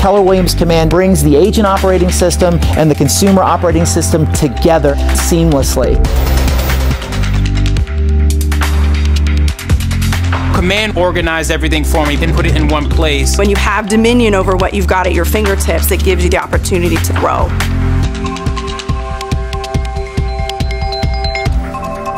Keller Williams Command brings the agent operating system and the consumer operating system together seamlessly. Command organized everything for me and put it in one place. When you have dominion over what you've got at your fingertips, it gives you the opportunity to grow.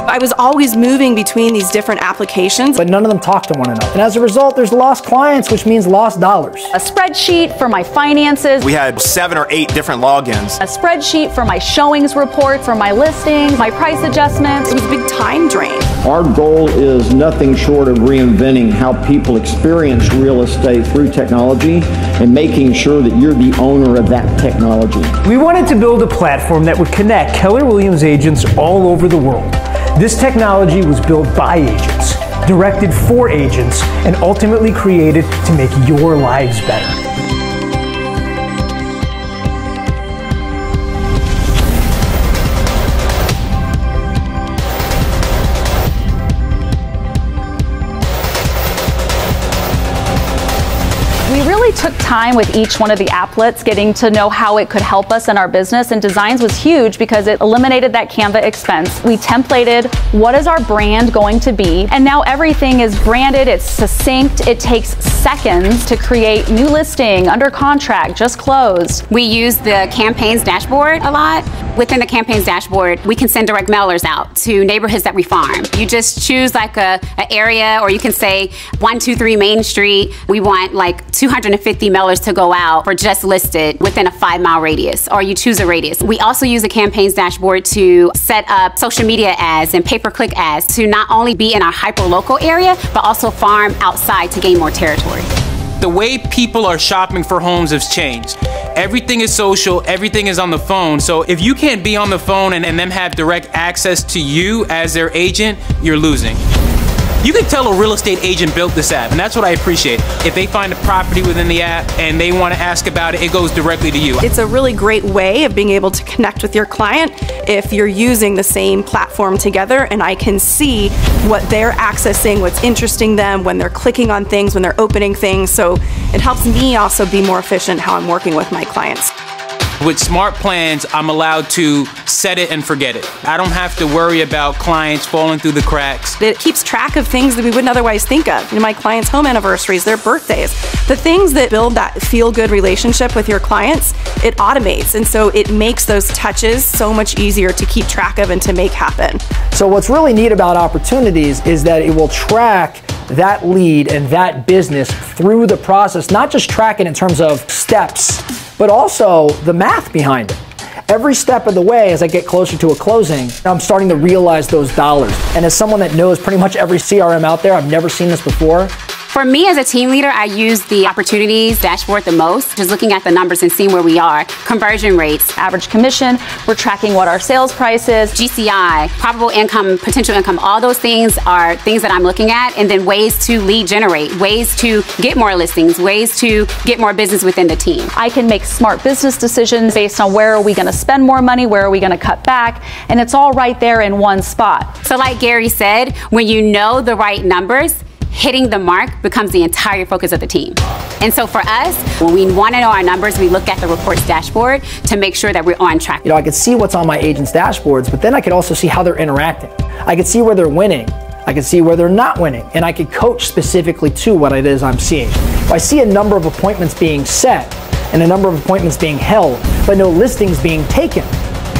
I was always moving between these different applications, but none of them talk to one another. And as a result, there's lost clients, which means lost dollars. A spreadsheet for my finances. We had 7 or 8 different logins. A spreadsheet for my showings report, for my listings, my price adjustments. It was a big time drain. Our goal is nothing short of reinventing how people experience real estate through technology and making sure that you're the owner of that technology. We wanted to build a platform that would connect Keller Williams agents all over the world. This technology was built by agents, directed for agents, and ultimately created to make your lives better. We really took time with each one of the applets, getting to know how it could help us in our business, and Designs was huge because it eliminated that Canva expense. We templated what is our brand going to be, and now everything is branded, it's succinct, it takes seconds to create new listing, under contract, just closed. We use the campaigns dashboard a lot. Within the campaigns dashboard, we can send direct mailers out to neighborhoods that we farm. You just choose like an area, or you can say 123 Main Street. We want like 250 mailers to go out for just listed within a 5-mile radius, or you choose a radius. We also use the campaigns dashboard to set up social media ads and pay-per-click ads to not only be in our hyper-local area, but also farm outside to gain more territory. The way people are shopping for homes has changed. Everything is social, everything is on the phone. So if you can't be on the phone and them have direct access to you as their agent, you're losing. You can tell a real estate agent built this app, and that's what I appreciate. If they find a property within the app and they want to ask about it, it goes directly to you. It's a really great way of being able to connect with your client if you're using the same platform together, and I can see what they're accessing, what's interesting them, when they're clicking on things, when they're opening things. So it helps me also be more efficient how I'm working with my clients. With Smart Plans, I'm allowed to set it and forget it. I don't have to worry about clients falling through the cracks. It keeps track of things that we wouldn't otherwise think of. You know, my clients' home anniversaries, their birthdays, the things that build that feel-good relationship with your clients, it automates. And so it makes those touches so much easier to keep track of and to make happen. So what's really neat about Opportunities is that it will track that lead and that business through the process, not just track it in terms of steps, but also the math behind it. Every step of the way, as I get closer to a closing, I'm starting to realize those dollars. And as someone that knows pretty much every CRM out there, I've never seen this before. For me as a team leader, I use the Opportunities dashboard the most, just looking at the numbers and seeing where we are. Conversion rates, average commission, we're tracking what our sales price is. GCI, probable income, potential income, all those things are things that I'm looking at, and then ways to lead generate, ways to get more listings, ways to get more business within the team. I can make smart business decisions based on where are we going to spend more money, where are we going to cut back, and it's all right there in one spot. So like Gary said, when you know the right numbers, hitting the mark becomes the entire focus of the team. And so for us, when we want to know our numbers, we look at the reports dashboard to make sure that we're on track. You know, I could see what's on my agents' dashboards, but then I could also see how they're interacting. I could see where they're winning. I could see where they're not winning, and I could coach specifically to what it is I'm seeing. If I see a number of appointments being set and a number of appointments being held, but no listings being taken,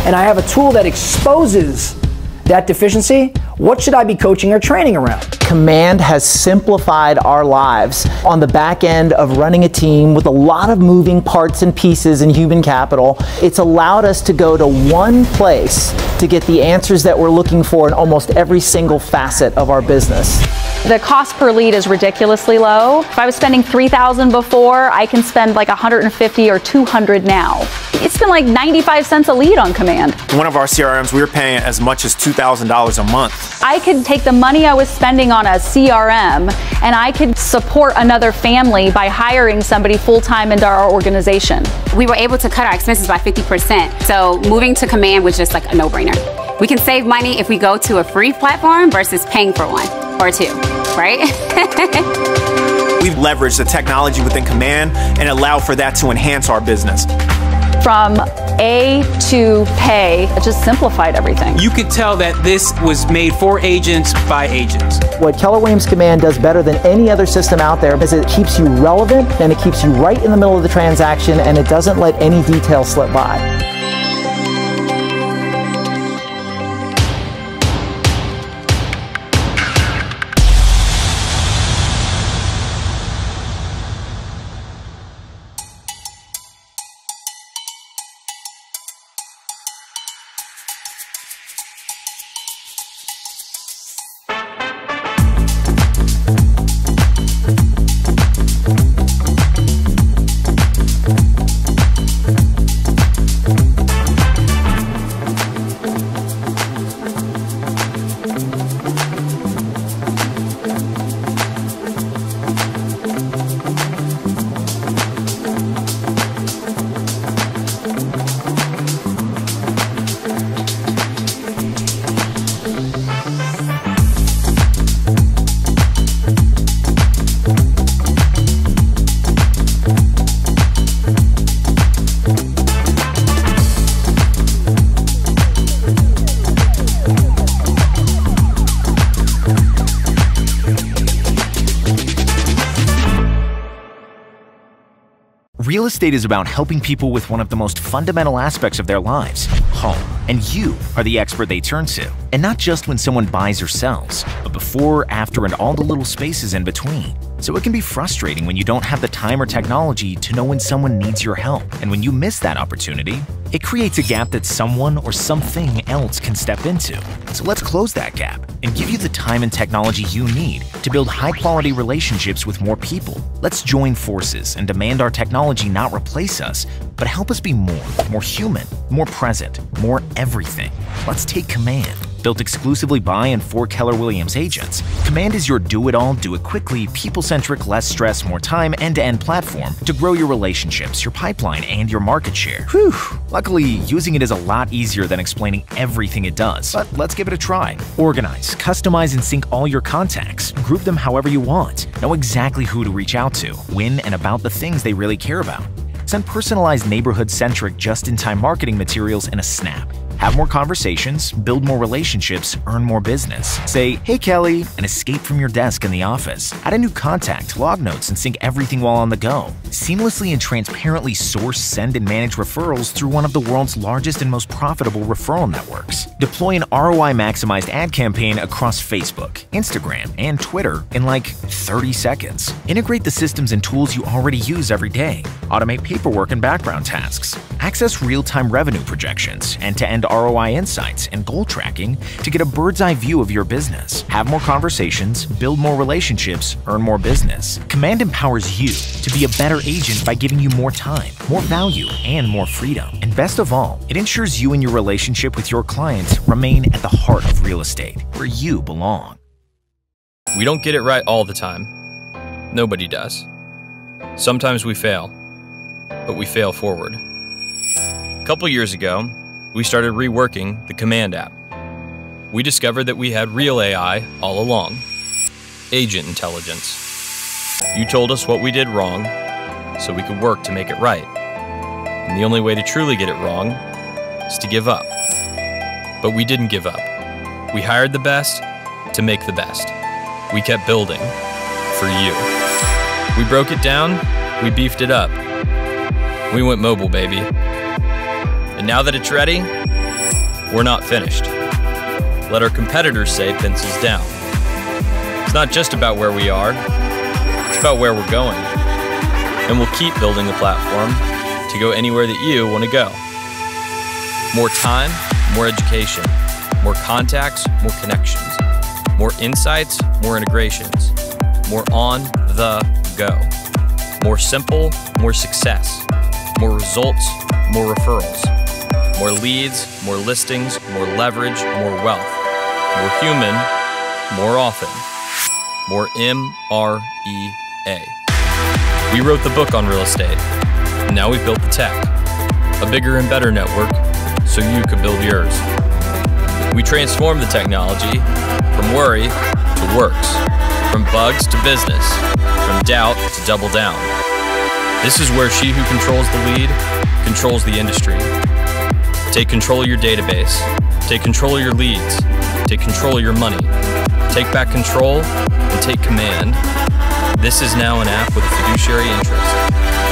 and I have a tool that exposes that deficiency, what should I be coaching or training around? Command has simplified our lives on the back end of running a team with a lot of moving parts and pieces and human capital. It's allowed us to go to one place to get the answers that we're looking for in almost every single facet of our business. The cost per lead is ridiculously low. If I was spending $3,000 before, I can spend like $150 or $200 now. It's been like 95 cents a lead on Command. In one of our CRMs, we were paying as much as $2,000 a month. I could take the money I was spending on a CRM and I could support another family by hiring somebody full-time into our organization. We were able to cut our expenses by 50%. So moving to Command was just like a no-brainer. We can save money if we go to a free platform versus paying for one or two. right? We've leveraged the technology within Command and allowed for that to enhance our business. From A to pay, it just simplified everything. You could tell that this was made for agents by agents. What Keller Williams Command does better than any other system out there is it keeps you relevant and it keeps you right in the middle of the transaction and it doesn't let any detail slip by. Real estate is about helping people with one of the most fundamental aspects of their lives, home. And you are the expert they turn to. And not just when someone buys or sells, but before, after, and all the little spaces in between. So it can be frustrating when you don't have the time or technology to know when someone needs your help. And when you miss that opportunity, it creates a gap that someone or something else can step into. So let's close that gap and give you the time and technology you need to build high-quality relationships with more people. Let's join forces and demand our technology not replace us, but help us be more human, more present, more everything. Let's take Command. Built exclusively by and for Keller Williams agents, Command is your do-it-all, do-it-quickly, people-centric, less stress, more time, end-to-end platform to grow your relationships, your pipeline, and your market share. Whew! Luckily, using it is a lot easier than explaining everything it does, but let's give it a try. Organize, customize, and sync all your contacts. Group them however you want. Know exactly who to reach out to, when, and about the things they really care about. Send personalized neighborhood-centric just-in-time marketing materials in a snap. Have more conversations, build more relationships, earn more business. Say, "Hey Kelly," and escape from your desk in the office. Add a new contact, log notes, and sync everything while on the go. Seamlessly and transparently source, send, and manage referrals through one of the world's largest and most profitable referral networks. Deploy an ROI-maximized ad campaign across Facebook, Instagram, and Twitter in like 30 seconds. Integrate the systems and tools you already use every day. Automate paperwork and background tasks. Access real-time revenue projections, end-to-end ROI insights, and goal tracking to get a bird's-eye view of your business. Have more conversations, build more relationships, earn more business. Command empowers you to be a better agent by giving you more time, more value, and more freedom. And best of all, it ensures you and your relationship with your clients remain at the heart of real estate, where you belong. We don't get it right all the time. Nobody does. Sometimes we fail, but we fail forward. A couple years ago, we started reworking the Command app. We discovered that we had real AI all along. Agent intelligence. You told us what we did wrong, so we could work to make it right. And the only way to truly get it wrong is to give up. But we didn't give up. We hired the best to make the best. We kept building for you. We broke it down, we beefed it up. We went mobile, baby. And now that it's ready, we're not finished. Let our competitors say pencils down. It's not just about where we are, it's about where we're going. And we'll keep building the platform to go anywhere that you want to go. More time, more education, more contacts, more connections, more insights, more integrations, more on the go. More simple, more success, more results, more referrals. More leads, more listings, more leverage, more wealth. More human, more often. More MREA. We wrote the book on real estate, and now we've built the tech. A bigger and better network, so you could build yours. We transformed the technology from worry to works, from bugs to business, from doubt to double down. This is where she who controls the lead controls the industry. Take control of your database. Take control of your leads. Take control of your money. Take back control and take command. This is now an app with a fiduciary interest,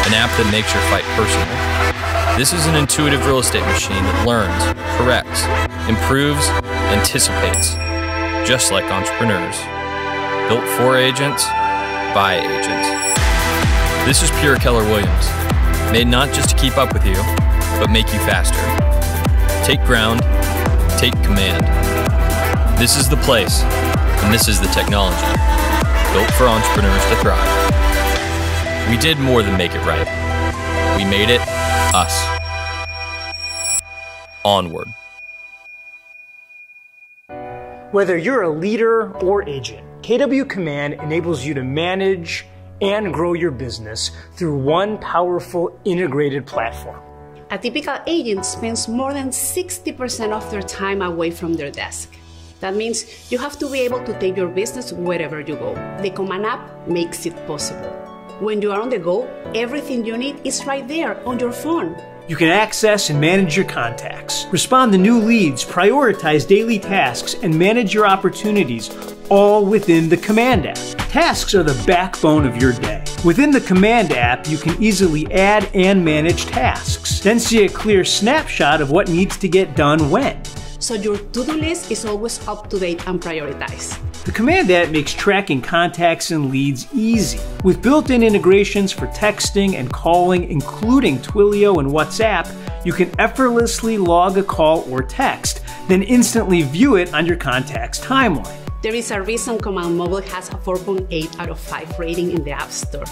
an app that makes your fight personal. This is an intuitive real estate machine that learns, corrects, improves, anticipates, just like entrepreneurs. Built for agents, by agents. This is pure Keller Williams, made not just to keep up with you, but make you faster. Take ground, take command. This is the place, and this is the technology, built for entrepreneurs to thrive. We did more than make it right. We made it us. Onward. Whether you're a leader or agent, KW Command enables you to manage and grow your business through one powerful integrated platform. A typical agent spends more than 60% of their time away from their desk. That means you have to be able to take your business wherever you go. The Command app makes it possible. When you are on the go, everything you need is right there on your phone. You can access and manage your contacts, respond to new leads, prioritize daily tasks, and manage your opportunities, all within the Command app. Tasks are the backbone of your day. Within the Command app, you can easily add and manage tasks, then see a clear snapshot of what needs to get done when. So your to-do list is always up to date and prioritized. The Command app makes tracking contacts and leads easy. With built-in integrations for texting and calling, including Twilio and WhatsApp, you can effortlessly log a call or text, then instantly view it on your contact's timeline. There is a reason Command Mobile has a 4.8 out of 5 rating in the App Store.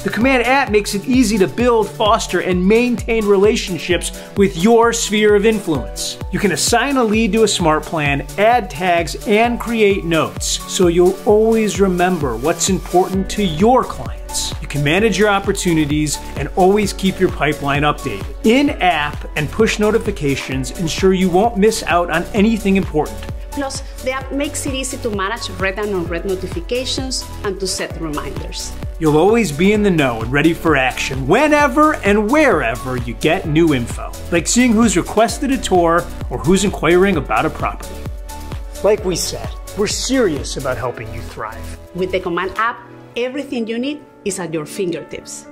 The Command app makes it easy to build, foster, and maintain relationships with your sphere of influence. You can assign a lead to a smart plan, add tags, and create notes, so you'll always remember what's important to your clients. You can manage your opportunities and always keep your pipeline updated. In-app and push notifications ensure you won't miss out on anything important. Plus, the app makes it easy to manage read and unread notifications and to set reminders. You'll always be in the know and ready for action whenever and wherever you get new info, like seeing who's requested a tour or who's inquiring about a property. Like we said, we're serious about helping you thrive. With the Command app, everything you need is at your fingertips.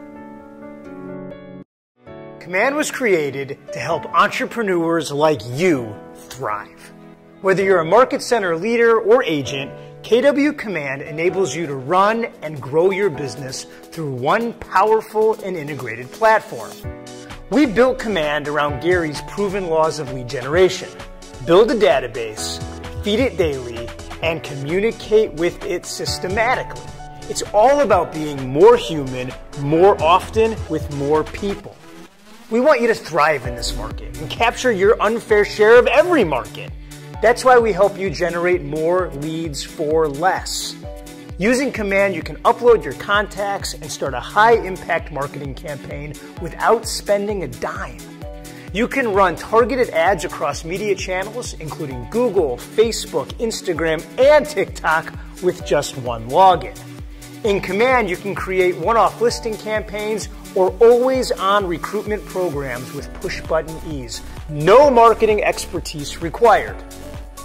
Command was created to help entrepreneurs like you thrive. Whether you're a market center leader or agent, KW Command enables you to run and grow your business through one powerful and integrated platform. We built Command around Gary's proven laws of lead generation. Build a database, feed it daily, and communicate with it systematically. It's all about being more human, more often, with more people. We want you to thrive in this market and capture your unfair share of every market. That's why we help you generate more leads for less. Using Command, you can upload your contacts and start a high-impact marketing campaign without spending a dime. You can run targeted ads across media channels, including Google, Facebook, Instagram, and TikTok with just one login. In Command, you can create one-off listing campaigns or always-on recruitment programs with push-button ease. No marketing expertise required.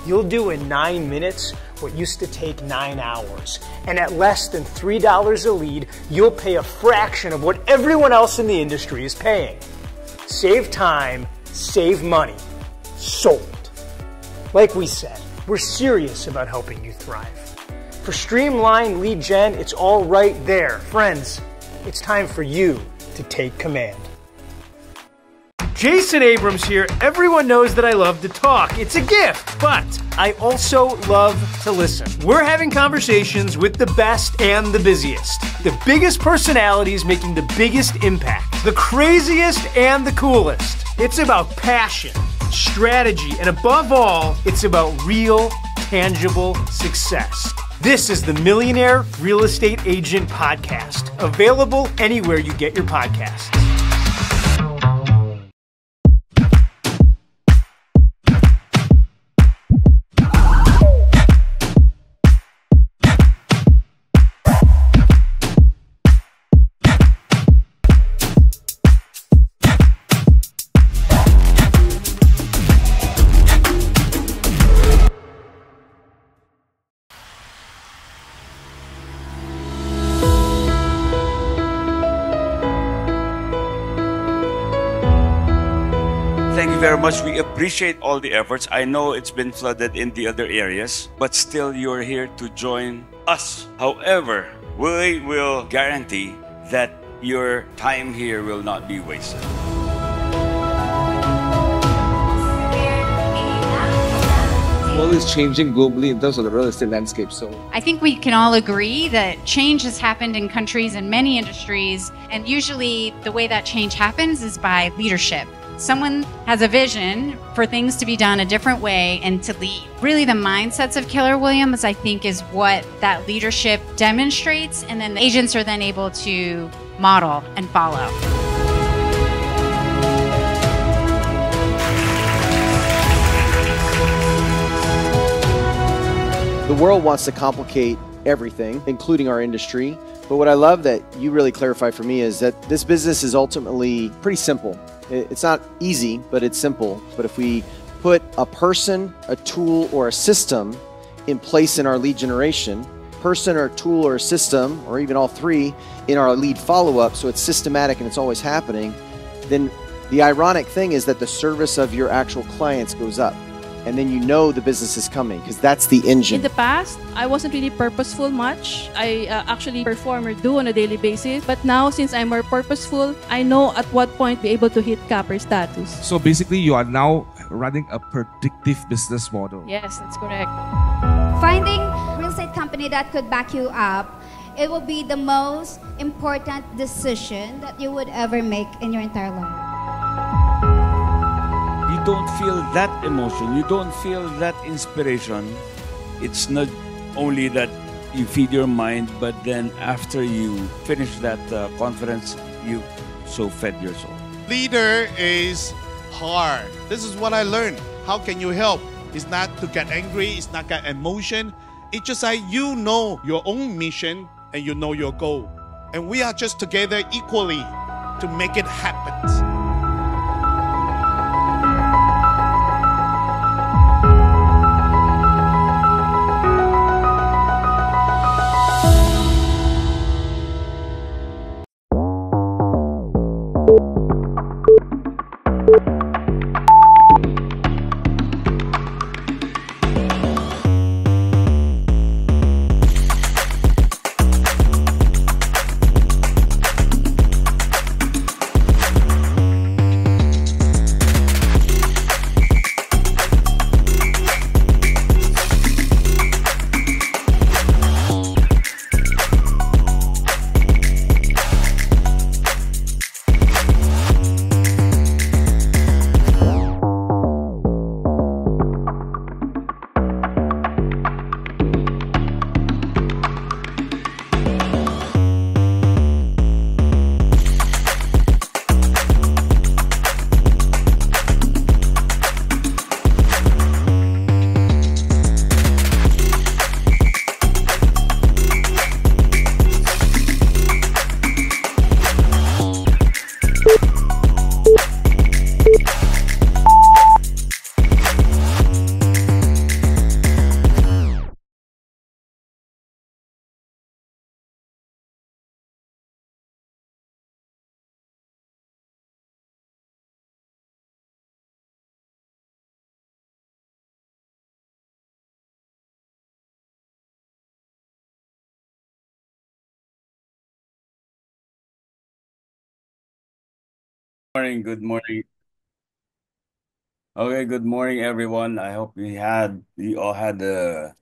You'll do in 9 minutes what used to take 9 hours. And at less than $3 a lead, you'll pay a fraction of what everyone else in the industry is paying. Save time, save money. Sold. Like we said, we're serious about helping you thrive. For streamlined lead gen, it's all right there. Friends, it's time for you to take command. Jason Abrams here. Everyone knows that I love to talk. It's a gift, but I also love to listen. We're having conversations with the best and the busiest. The biggest personalities making the biggest impact. The craziest and the coolest. It's about passion, strategy, and above all, it's about real, tangible success. This is the Millionaire Real Estate Agent Podcast, available anywhere you get your podcasts. very much. We appreciate all the efforts. I know it's been flooded in the other areas, but still you're here to join us. However, we will guarantee that your time here will not be wasted. The world is changing globally in terms of the real estate landscape. So I think we can all agree that change has happened in countries in many industries, and usually the way that change happens is by leadership. Someone has a vision for things to be done a different way and to lead. Really, the mindsets of Keller Williams, I think, is what that leadership demonstrates, and then the agents are then able to model and follow. The world wants to complicate everything, including our industry. But what I love that you really clarify for me is that this business is ultimately pretty simple. It's not easy, but it's simple. But if we put a person, a tool, or a system in place in our lead generation, person or tool or a system, or even all three in our lead follow-up, so it's systematic and it's always happening, then the ironic thing is that the service of your actual clients goes up. And then you know the business is coming because that's the engine. In the past, I wasn't really purposeful much. I actually perform or do on a daily basis. But now, since I'm more purposeful, I know at what point be able to hit capper status. So basically, you are now running a predictive business model. Yes, that's correct. Finding a real estate company that could back you up, it will be the most important decision that you would ever make in your entire life. You don't feel that emotion, you don't feel that inspiration. It's not only that you feed your mind, but then after you finish that conference, you so fed your soul. Leader is hard. This is what I learned. How can you help? It's not to get angry, it's not get emotion. It's just like you know your own mission and you know your goal. And we are just together equally to make it happen. Morning, good morning. Okay, good morning, everyone. I hope you all had a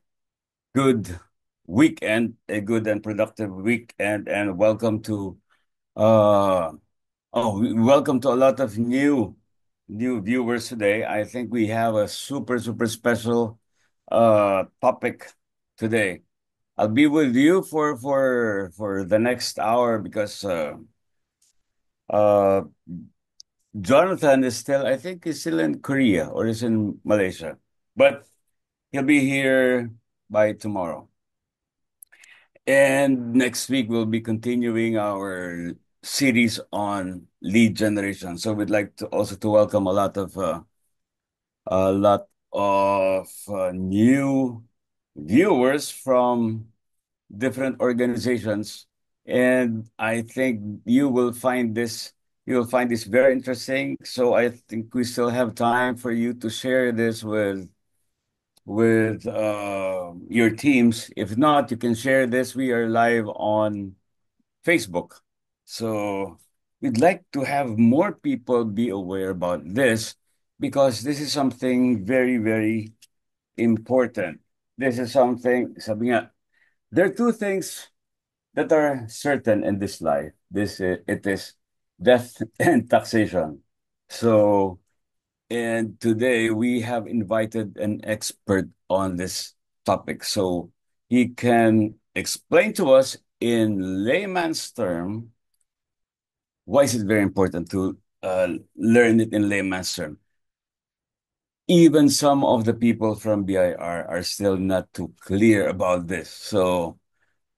good weekend, a good and productive weekend, and welcome to uh welcome to a lot of new viewers today. I think we have a super special topic today. I'll be with you for the next hour because uh Jonathan is still, I think he's still in Korea or is in Malaysia, but he'll be here by tomorrow. And next week we'll be continuing our series on lead generation. So we'd like to also to welcome a lot of new viewers from different organizations, and I think you will find this You'll find this very interesting. So I think we still have time for you to share this with your teams. If not, you can share this. We are live on Facebook. So we'd like to have more people be aware about this because this is something very, very important. This is something, sabi nga, there are two things that are certain in this life. It is death and taxation. So, and today we have invited an expert on this topic. So he can explain to us in layman's term why is it very important to learn it in layman's term. Even some of the people from BIR are still not too clear about this. So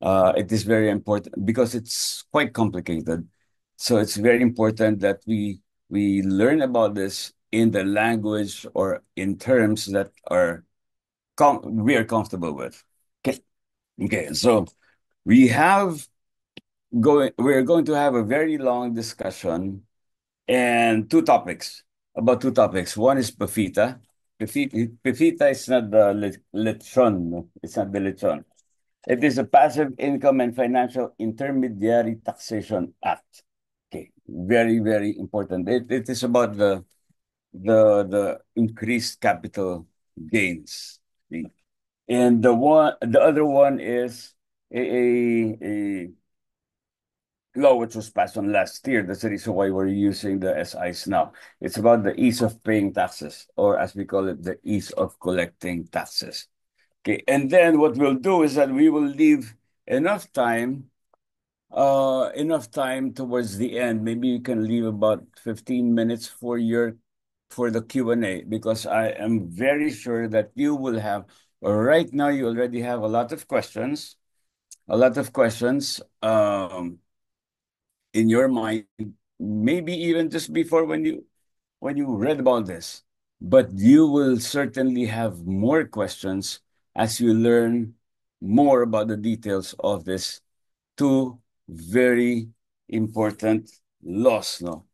it is very important because it's quite complicated. So it's very important that we learn about this in the language or in terms that we are comfortable with. Okay. Okay. So we're going to have a very long discussion and about two topics. One is PFITA. PFITA is not the lechon. No? It's not the lechon. It is a Passive Income and Financial Intermediary Taxation Act. Okay, very, very important. It is about the increased capital gains. See? And the other one is a law which was passed on last year. That's the reason why we're using the SIs now. It's about the ease of paying taxes, or as we call it, the ease of collecting taxes. Okay, and then what we'll do is that we will leave enough time towards the end. Maybe you can leave about 15 minutes for the Q&A, because I am very sure that you will have, right now you already have a lot of questions in your mind, maybe even just before when you read about this. But you will certainly have more questions as you learn more about the details of this two very important laws. No?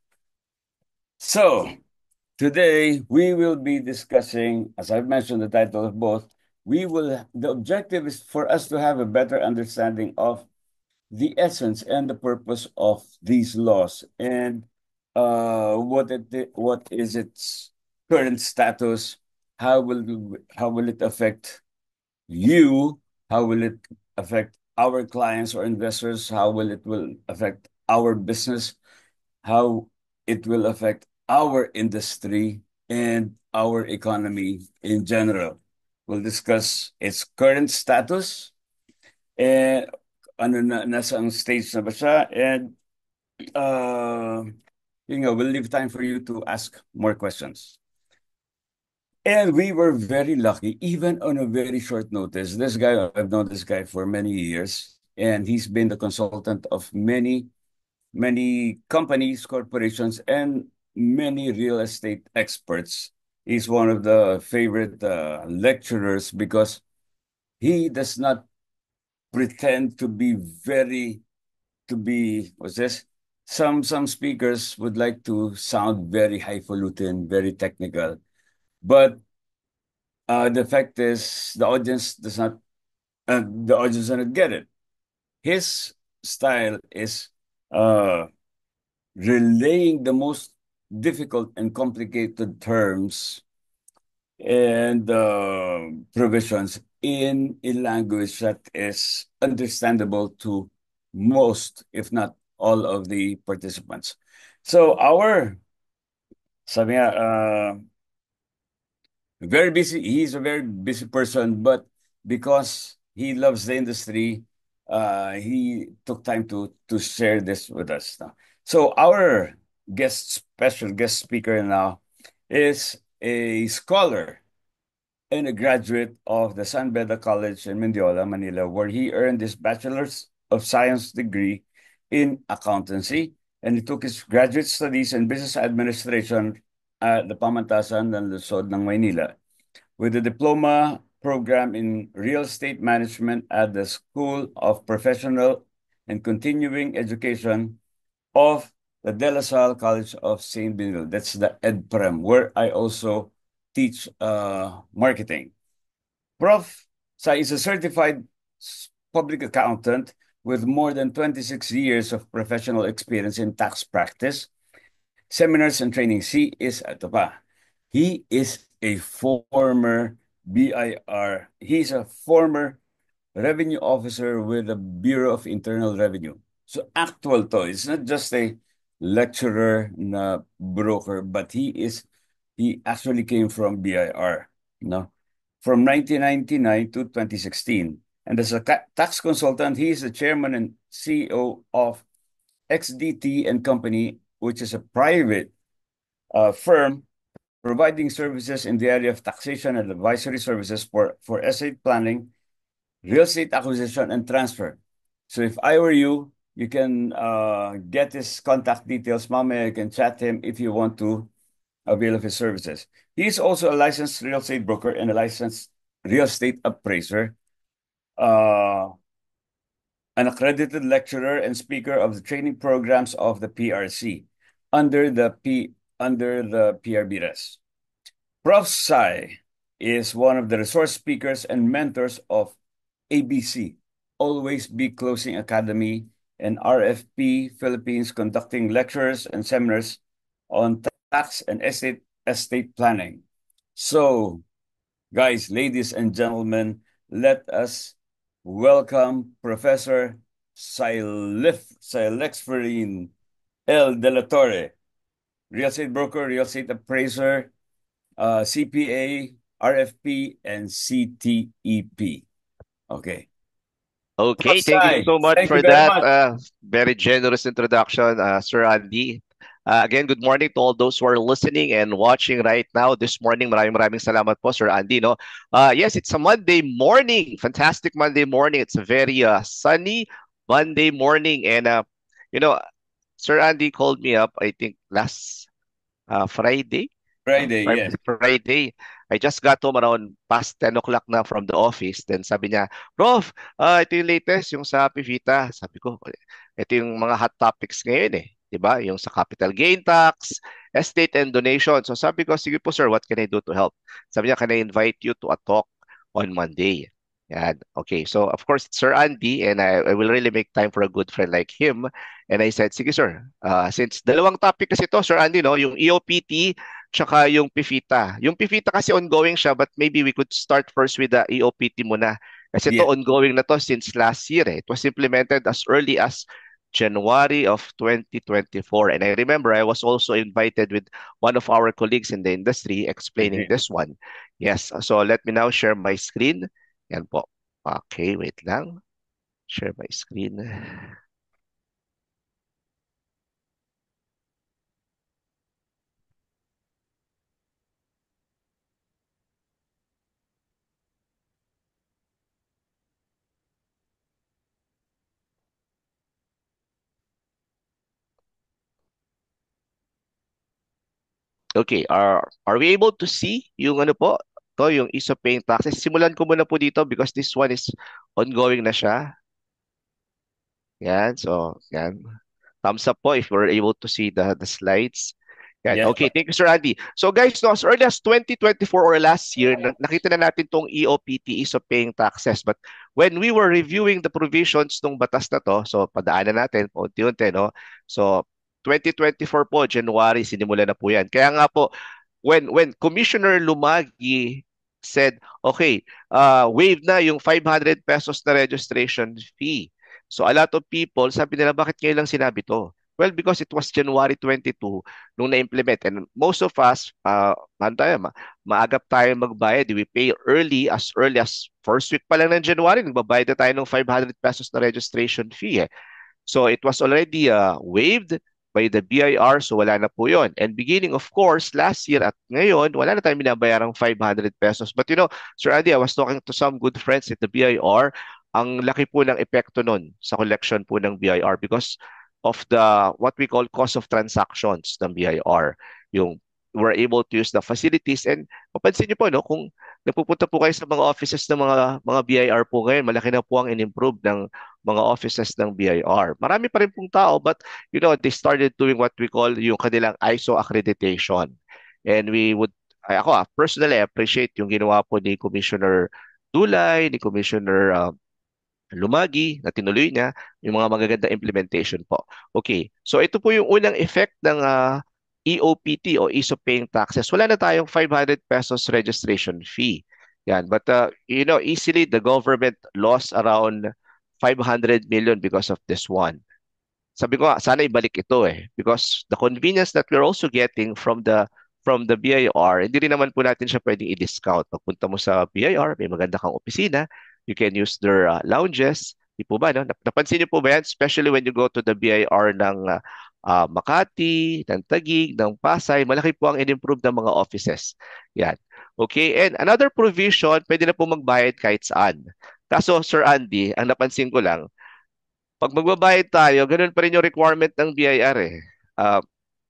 So today we will be discussing, as I've mentioned the title of both, the objective is for us to have a better understanding of the essence and the purpose of these laws and what is its current status, how will it affect you, how will it affect our clients or investors, how will affect our business, how it will affect our industry and our economy in general. We'll discuss its current status and nasa ang stage na ba siya, and we'll leave time for you to ask more questions. And we were very lucky, even on a very short notice. I've known this guy for many years, and he's been the consultant of many companies, corporations, and many real estate experts. He's one of the favorite lecturers because he does not pretend to be what's this? Some speakers would like to sound very highfalutin, very technical, but the fact is the audience does not get it. His style is relaying the most difficult and complicated terms and provisions in a language that is understandable to most, if not all, of the participants. So very busy. He's a very busy person, but because he loves the industry, he took time to share this with us now. So our special guest speaker now is a scholar and a graduate of the San Beda College in Mendiola, Manila, where he earned his Bachelor's of Science degree in accountancy, and he took his graduate studies in business administration at the Pamantasan ng Lungsod ng Maynila, with a diploma program in real estate management at the School of Professional and Continuing Education of the De La Salle College of St. Benil. That's the EdPrem, where I also teach marketing. Prof. Sai is a certified public accountant with more than 26 years of professional experience in tax practice, seminars and training. He is a former BIR. He's a former revenue officer with the Bureau of Internal Revenue. So actual to. It's not just a lecturer na broker, but he actually came from BIR, from 1999 to 2016. And as a tax consultant, he is the chairman and CEO of XDT and Company, which is a private firm providing services in the area of taxation and advisory services for estate planning, real estate acquisition, and transfer. So if I were you, you can get his contact details. Mamaya, you can chat him if you want to avail of his services. He is also a licensed real estate broker and a licensed real estate appraiser, an accredited lecturer and speaker of the training programs of the PRC under the PRBRES. Prof. Sai is one of the resource speakers and mentors of ABC, Always Be Closing Academy, and RFP Philippines, conducting lectures and seminars on tax and estate planning. So, guys, ladies and gentlemen, let us welcome Professor Silexferin L. De La Torre, real estate broker, real estate appraiser, CPA, RFP, and CTEP. Okay. Okay, thank you so much for that very generous introduction, Sir Andy. Again, good morning to all those who are listening and watching right now this morning. Maraming salamat po, Sir Andy. No? Yes, it's a Monday morning. Fantastic Monday morning. It's a very sunny Monday morning. And, Sir Andy called me up, I think, last Friday. Friday. I just got home around past 10 o'clock na from the office. Then sabi niya, Prof, ito yung latest, yung sa PIVITA. Sabi ko, ito yung mga hot topics ngayon eh. Diba? Yung sa capital gain tax, estate and donation. So sabi ko, sige po sir, what can I do to help? Sabi niya, can I invite you to a talk on Monday? Yan. Okay, so of course, it's Sir Andy, and I will really make time for a good friend like him. And I said, sige sir, since dalawang topic kasi to, Sir Andy, no, yung EOPT, tsaka yung PIVITA. Yung PIVITA kasi ongoing siya, but maybe we could start first with the EOPT muna. Kasi ito ongoing na to since last year. It was implemented as early as January of 2024. And I remember I was also invited with one of our colleagues in the industry explaining this one. Yes, so let me now share my screen. Yan po. Okay, wait lang. Share my screen. Okay, are we able to see yung ano po? To yung ease of paying taxes. Simulan ko muna po dito because this one is ongoing na siya. Yan, so yan. Thumbs up po if we're able to see the slides. Yan. Okay, thank you Sir Andy. So guys, no, as early as 2024 or last year, nakita na natin tong EOPT, ease of paying taxes. But when we were reviewing the provisions ng batas na to, so padaanan natin po unti-unti, no? So 2024 po, January, sinimula na po yan. Kaya nga po, when Commissioner Lumagi said, okay, waive na yung 500 pesos na registration fee. So a lot of people, sabi nila, bakit ngayon lang sinabi to? Well, because it was January 22 nung na-implement. And most of us, maagap tayo magbayad. We pay early as first week pa lang ng January, nagbabayad na tayo ng 500 pesos na registration fee. So it was already waived by the BIR, so wala na po yun. And beginning, of course, last year at ngayon, wala na tayong binabayarang 500 pesos. But Sir Andy, I was talking to some good friends at the BIR. Ang laki po ng epekto nun sa collection po ng BIR because of the what we call cost of transactions ng BIR. Yung were able to use the facilities. And mapansin niyo po, no, kung nagpupunta po kayo sa mga offices ng mga BIR po ngayon, malaki na po ang in-improve ng mga offices ng BIR. Marami pa rin pong tao, but they started doing what we call yung kanilang ISO accreditation. And ako personally, I appreciate yung ginawa po ni Commissioner Dulay, ni Commissioner Lumagi, na tinuloy niya yung mga magaganda implementation po. Okay, so ito po yung unang effect ng EOPT o Ease of Paying Taxes. Wala na tayong 500 pesos registration fee. Yan, but easily the government lost around 500 million because of this one. Sabi ko, sana ibalik ito because the convenience that we're also getting from the BIR, hindi rin naman po natin siya pwedeng i-discount. Pagpunta mo sa BIR, may maganda kang opisina, you can use their lounges. Di po ba, no? Napansin niyo po ba yan? Especially when you go to the BIR ng Makati, ng Taguig, ng Pasay, malaki po ang in-improve ng mga offices. Yan. Okay, and another provision, pwede na po magbayad kahit saan. Kaso, Sir Andy, ang napansin ko lang, pag magbabayad tayo, ganun pa rin yung requirement ng BIR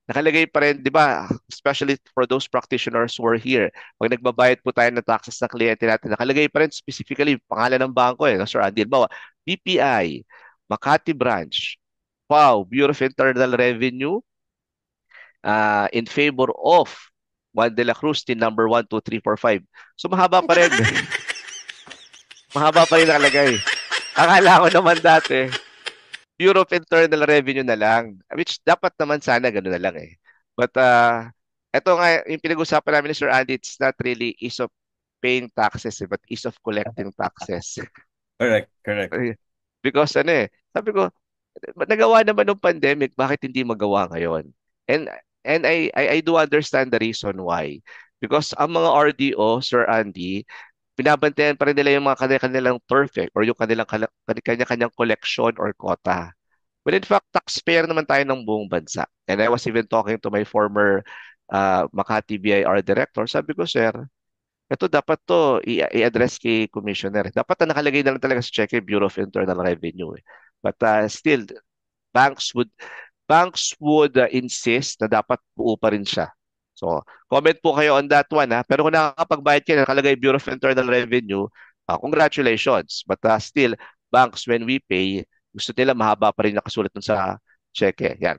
nakalagay pa rin, di ba, especially for those practitioners who are here, pag nagbabayad po tayo ng taxes ng kliyente natin, nakalagay pa rin specifically pangalan ng bangko Sir Andy. Halimbawa, BPI, Makati Branch, Bureau of Internal Revenue, in favor of Juan de la Cruz, tin number 1, 2, 3, 4, 5. So mahaba pa rin. Mahaba pa rin nakalagay. Akala ko naman dati, Bureau of Internal Revenue na lang, which dapat naman sana gano'n na lang But ito nga, yung pinag-usapan namin ni Sir Andy, it's not really ease of paying taxes, but ease of collecting taxes. Correct. Because sabi ko, nagawa naman ng pandemic, bakit hindi magawa ngayon? And I do understand the reason why. Because ang mga RDO, Sir Andy, binabantayan pa rin nila yung mga kanilang turf or yung kanya-kanyang collection or quota. But in fact, taxpayer naman tayo ng buong bansa. And I was even talking to my former Makati BIR director. Sabi ko, sir, ito dapat to i-address kay Commissioner. Dapat na nakalagay na lang talaga sa check Bureau of Internal Revenue. But still, banks would insist na dapat buo pa rin siya. So, comment po kayo on that one Pero kung nakakapagbayad kayo, nakalagay Bureau of Internal Revenue, congratulations. But still, banks, when we pay, gusto nila mahaba pa rin nakasulat dun sa cheque. Yan.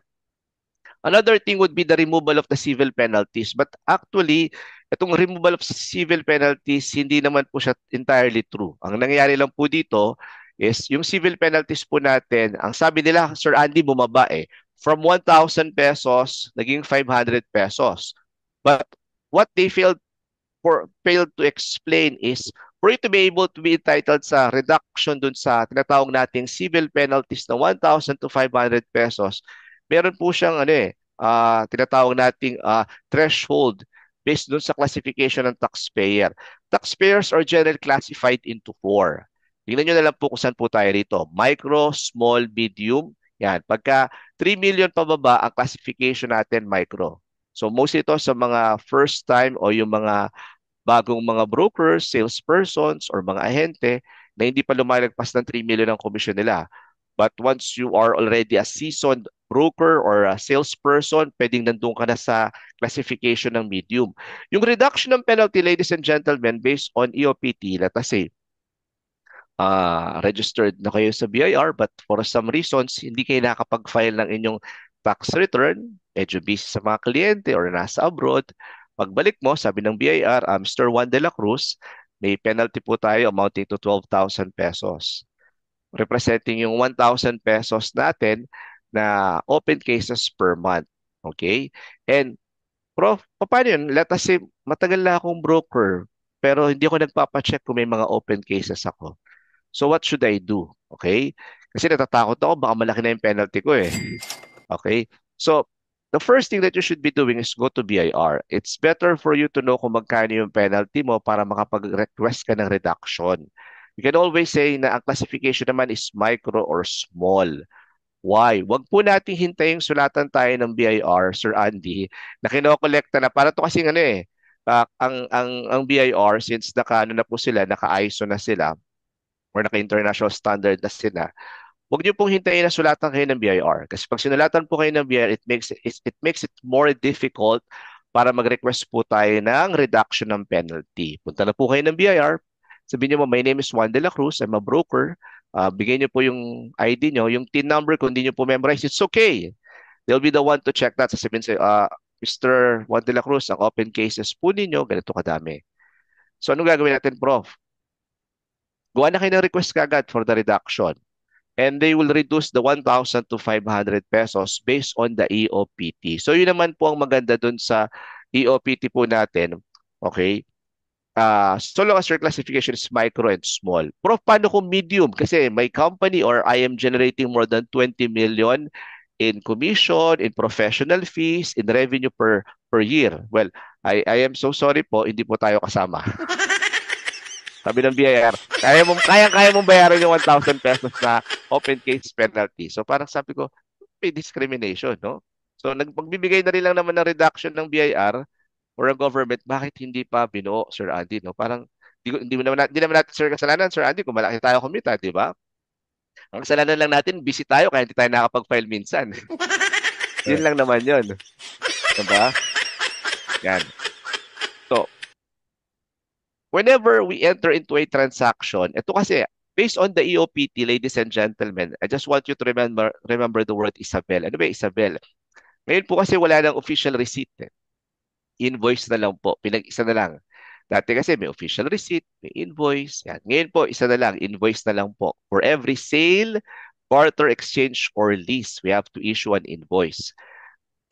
Another thing would be the removal of the civil penalties. But actually, itong removal of civil penalties, hindi naman po siya entirely true. Ang nangyayari lang po dito is yung civil penalties po natin, ang sabi nila, Sir Andy, bumaba from 1,000 pesos, naging 500 pesos. But what they failed to explain is for you to be able to be entitled sa reduction dun sa tinatawag nating civil penalties na 1,000 to 500 pesos, meron po siyang tinatawag nating threshold based dun sa classification ng taxpayer. Taxpayers are generally classified into 4. Tingnan nyo na lang po kung saan po tayo rito. Micro, small, medium. Yan. Pagka 3 million pababa, ang classification natin micro. So most ito sa mga first time o yung mga bagong mga brokers, salespersons, or mga ahente na hindi pa lumalagpas ng 3 million ang commission nila. But once you are already a seasoned broker or a salesperson, pwedeng nandun ka na sa classification ng medium. Yung reduction ng penalty, ladies and gentlemen, based on EOPT, let us say, registered na kayo sa BIR but for some reasons, hindi kayo nakapag-file ng inyong tax return, medyo busy sa mga kliyente or nasa abroad, pagbalik mo, sabi ng BIR, Mr. Juan de la Cruz, may penalty po tayo amounting to 12,000 pesos. Representing yung 1,000 pesos natin na open cases per month. Okay? And, Prof, paano yun? Let us say, matagal na akong broker, pero hindi ako nagpapacheck kung may mga open cases ako. So, what should I do? Okay? Kasi natatakot ako, baka malaki na yung penalty ko Okay? So, the first thing that you should be doing is go to BIR. It's better for you to know kung magkano yung penalty mo para makapag-request ka ng reduction. You can always say na ang classification naman is micro or small. Why? Wag po nating hintayin sulatan tayo ng BIR, Sir Andy, na kinokolekta na. Para to kasi ang BIR, since naka naka-ISO na sila, or naka-international standard na sila, huwag niyo pong hintayin na sulatan kayo ng BIR. Kasi pag sinulatan po kayo ng BIR, it makes it more difficult para mag-request po tayo ng reduction ng penalty. Punta na po kayo ng BIR, sabihin niyo mo, my name is Juan de la Cruz, I'm a broker. Bigay niyo po yung ID niyo, yung TIN number, kung hindi niyo po memorize, it's okay. They'll be the one to check that. Sasabihin sa'yo, Mr. Juan de la Cruz, ang open cases po ninyo, ganito kadami. So anong gagawin natin, Prof? Gawa na kayo ng request kagad for the reduction. And they will reduce the 1,000 to 500 pesos based on the EOPT. So yun naman po ang maganda dun sa EOPT po natin. Okay? So long as your classification is micro and small. Prof, paano kung medium? Kasi my company or I am generating more than 20 million in commission, in professional fees, in revenue per year. Well, I am so sorry po, hindi po tayo kasama. Sabi ng BIR, kaya mong bayaran yung 1,000 pesos na open case penalty. So parang sabi ko, may discrimination, no? So magbibigay na rin lang naman ng reduction ng BIR or ang government, bakit hindi pa binuo, Sir Andy, no? Parang hindi naman natin, Sir, kasalanan, Sir Andy, kung malaki tayo kumita, di ba? Ang kasalanan lang natin, busy tayo kaya hindi tayo nakapag-file minsan. Yun lang naman yun. Diba? Yan. So, whenever we enter into a transaction, ito kasi, based on the EOPT, ladies and gentlemen, I just want you to remember the word Isabel. Ano ba Isabel? Ngayon po kasi wala nang official receipt. Invoice na lang po. Pinag-isa na lang. Dati kasi may official receipt, may invoice. Yan. Ngayon po, isa na lang. Invoice na lang po. For every sale, barter, exchange, or lease, we have to issue an invoice.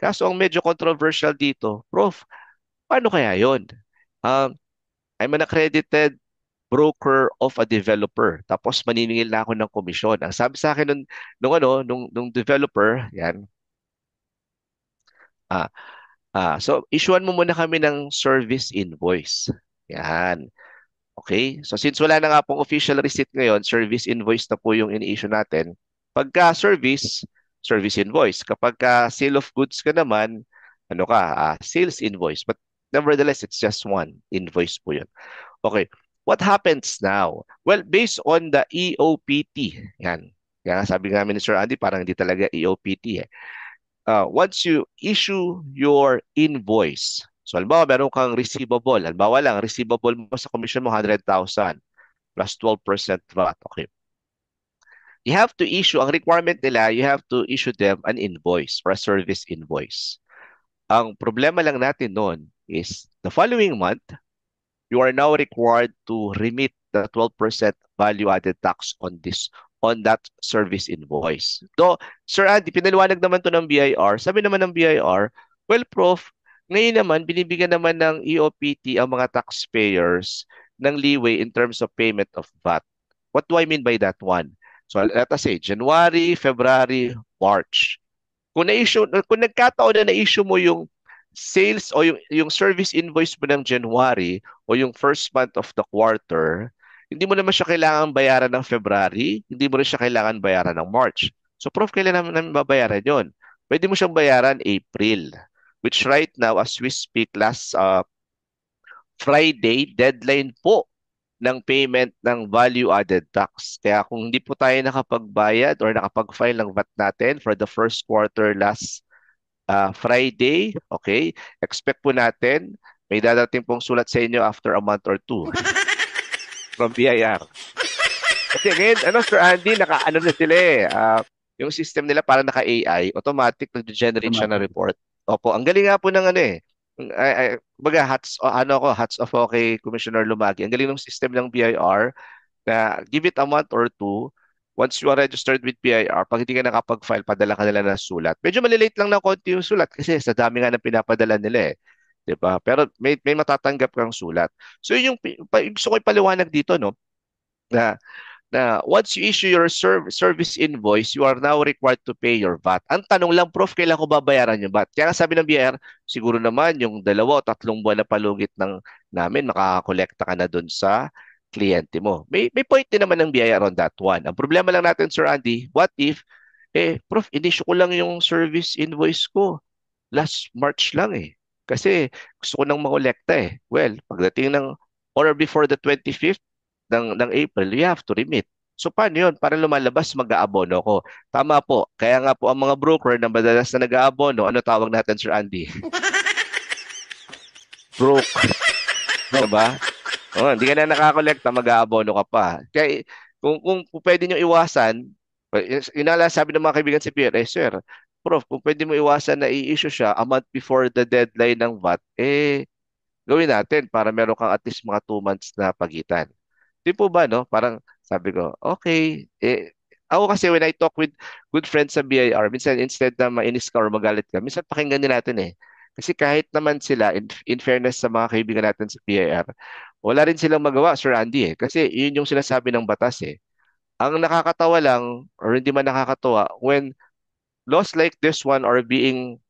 Kaso ang medyo controversial dito, Prof, paano kaya yun? I'm an accredited broker of a developer. Tapos maniningil na ako ng komisyon. Ang sabi sa akin nung developer, yan. So issuean mo muna kami ng service invoice. Yan. Okay? So since wala na nga pong official receipt ngayon, service invoice na po yung ini-issue natin. Pagka service invoice. Kapag sale of goods ka naman, sales invoice. But nevertheless, it's just one invoice po yun. Okay. What happens now? Well, based on the EOPT, yan. Kaya sabi nga namin ni Sir Andy, parang hindi talaga EOPT eh. Once you issue your invoice, so halimbawa meron kang receivable, halimbawa lang, receivable mo sa commission mo 100,000 plus 12% VAT. Okay. You have to issue, ang requirement nila, you have to issue them an invoice or a service invoice. Ang problema lang natin noon is the following month, you are now required to remit the 12% value-added tax on that service invoice. Though, Sir Andy, pinaliwanag naman to ng BIR. Sabi naman ng BIR, well, Prof, ngayon naman, binibigyan naman ng EOPT ang mga taxpayers ng leeway in terms of payment of VAT. What do I mean by that one? So, let us say, January, February, March. Kung nagkataon na na-issue mo yung sales o yung service invoice mo ng January o yung first month of the quarter, hindi mo naman siya kailangan bayaran ng February, hindi mo rin siya kailangan bayaran ng March. So, Prof, kailan namin babayaran yon? Pwede mo siyang bayaran April, which right now, as we speak, last Friday, deadline po ng payment ng value-added tax. Kaya kung hindi po tayo nakapagbayad or nakapag-file ng VAT natin for the first quarter last Friday, okay, expect po natin, may dadating pong sulat sa inyo after a month or two. From BIR. Kasi ngayon, Sir Andy, naka-ano na sila eh. Yung system nila para naka-AI, automatic nag-generate siya ng report. Opo, ang galing nga po ng hats off ako kay Commissioner Lumagi. Ang galing ng system ng BIR na give it a month or two, once you are registered with BIR, pag hindi ka nakapag-file, padala ka nila ng sulat. Medyo malilate lang ng konti yung sulat kasi sa dami nga ng pinapadala nila eh. Diba? Pero may matatanggap kang sulat. So yun yung gusto ko ipaliwanag dito, no? Na once you issue your service invoice, you are now required to pay your VAT. Ang tanong lang, Prof, kailan ko babayaran yung VAT? Kaya nga sabi ng BIR, siguro naman yung 2 o 3 buwan na palugit namin, makakolekta ka na dun sa kliyente mo. May point din naman ng BIR on that one. Ang problema lang natin, Sir Andy, what if, Prof, in-issue ko lang yung service invoice ko last March lang eh. Kasi gusto ko nang makolekta eh. Well, pagdating or before the 25th ng April, you have to remit. So paano yun? Para lumalabas, mag-aabono ko. Tama po. Kaya nga po ang mga broker na madalas na nag-aabono, ano tawag natin, Sir Andy? broke. Diba? Oh, hindi ka na nakakolekta, mag-aabono ka pa. Kaya kung pwede nyo iwasan, yun lang sabi ng mga kaibigan si Pierre, sir, Prof, kung pwede mo iwasan na i-issue siya a month before the deadline ng VAT, gawin natin para meron kang at least mga 2 months na pagitan. Di po ba, no? Parang sabi ko, okay. Ako kasi when I talk with good friends sa BIR, minsan instead na mainis ka or magalit ka, minsan pakinggan din natin eh. Kasi kahit naman sila, in fairness sa mga kaibigan natin sa BIR, wala rin silang magawa, Sir Andy eh. Kasi yun yung sinasabi ng batas eh. Ang nakakatawa lang, or hindi man nakakatawa, when laws like this one are being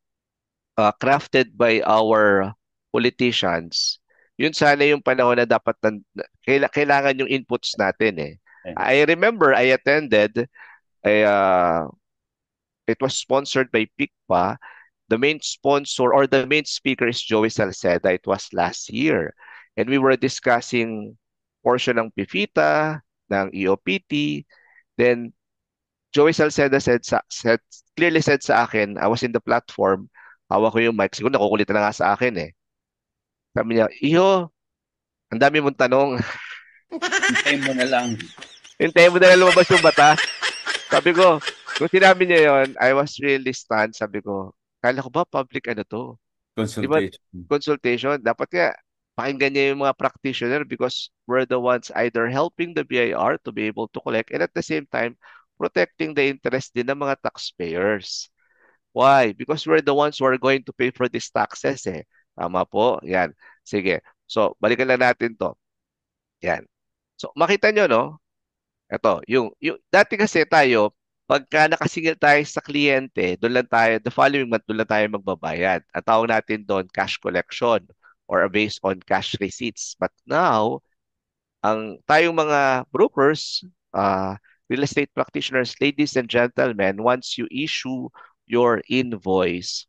crafted by our politicians, yun sana yung panahon na dapat kailangan yung inputs natin eh. I remember I attended it was sponsored by PICPA. The main sponsor or the main speaker is Joey Salceda. It was last year. And we were discussing portion ng PIFITA, ng EOPT. Then Joey Salceda clearly said sa akin, I was in the platform, hawak ko yung mic. Siguro nakukulitan na nga sa akin eh. Sabi niya, Iho, ang dami mong tanong. Hintayin mo na lang. Hintayin mo na lang lumabas yung bata. Sabi ko, kung sinabi niya yon, I was really stunned. Sabi ko, kala ko ba public ano to? Consultation. Diba, consultation. Dapat nga, pakinggan niya yung mga practitioner because we're the ones either helping the BIR to be able to collect and at the same time, protecting the interest din ng mga taxpayers. Why? Because we're the ones who are going to pay for these taxes eh. Tama po? Yan. Sige. So, balikan lang natin to. Yan. So, makita nyo, no? Ito, yung dati kasi tayo, pagka nakasingil tayo sa kliyente, doon lang tayo, the following month, doon lang tayo magbabayad. Ang tawag natin doon, cash collection or based on cash receipts. But now, tayong mga brokers, real estate practitioners, ladies and gentlemen, once you issue your invoice,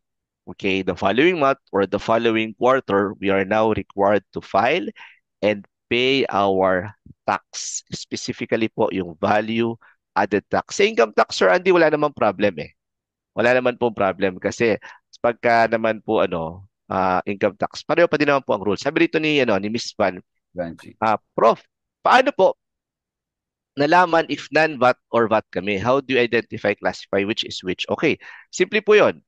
okay, the following month or the following quarter, we are now required to file and pay our tax. Specifically po yung value added tax. Sa income tax, Sir Andy, wala namang problem eh. Wala naman po problem kasi pagka naman po income tax, pareho pa din naman po ang rules. Sabi rito ni Miss Van, Prof, paano po nalaman if non-VAT or VAT kami? How do you identify, classify which is which? Okay, simply po yun.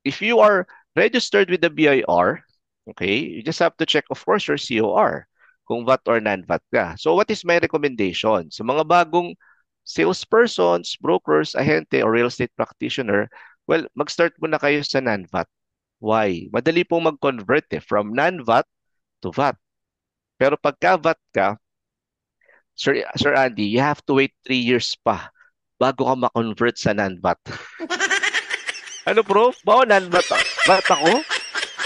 If you are registered with the BIR, okay, you just have to check, of course, your COR, kung VAT or non-VAT ka. So what is my recommendation? Sa mga bagong salespersons, brokers, ahente, or real estate practitioner, well, mag-start muna kayo sa non-VAT. Why? Madali pong mag-convert from non-VAT to VAT. Pero pagka VAT ka, Sir Andy, you have to wait 3 years pa bago ka ma-convert sa non-VAT. Ano, Prof? Bao non-VAT ako?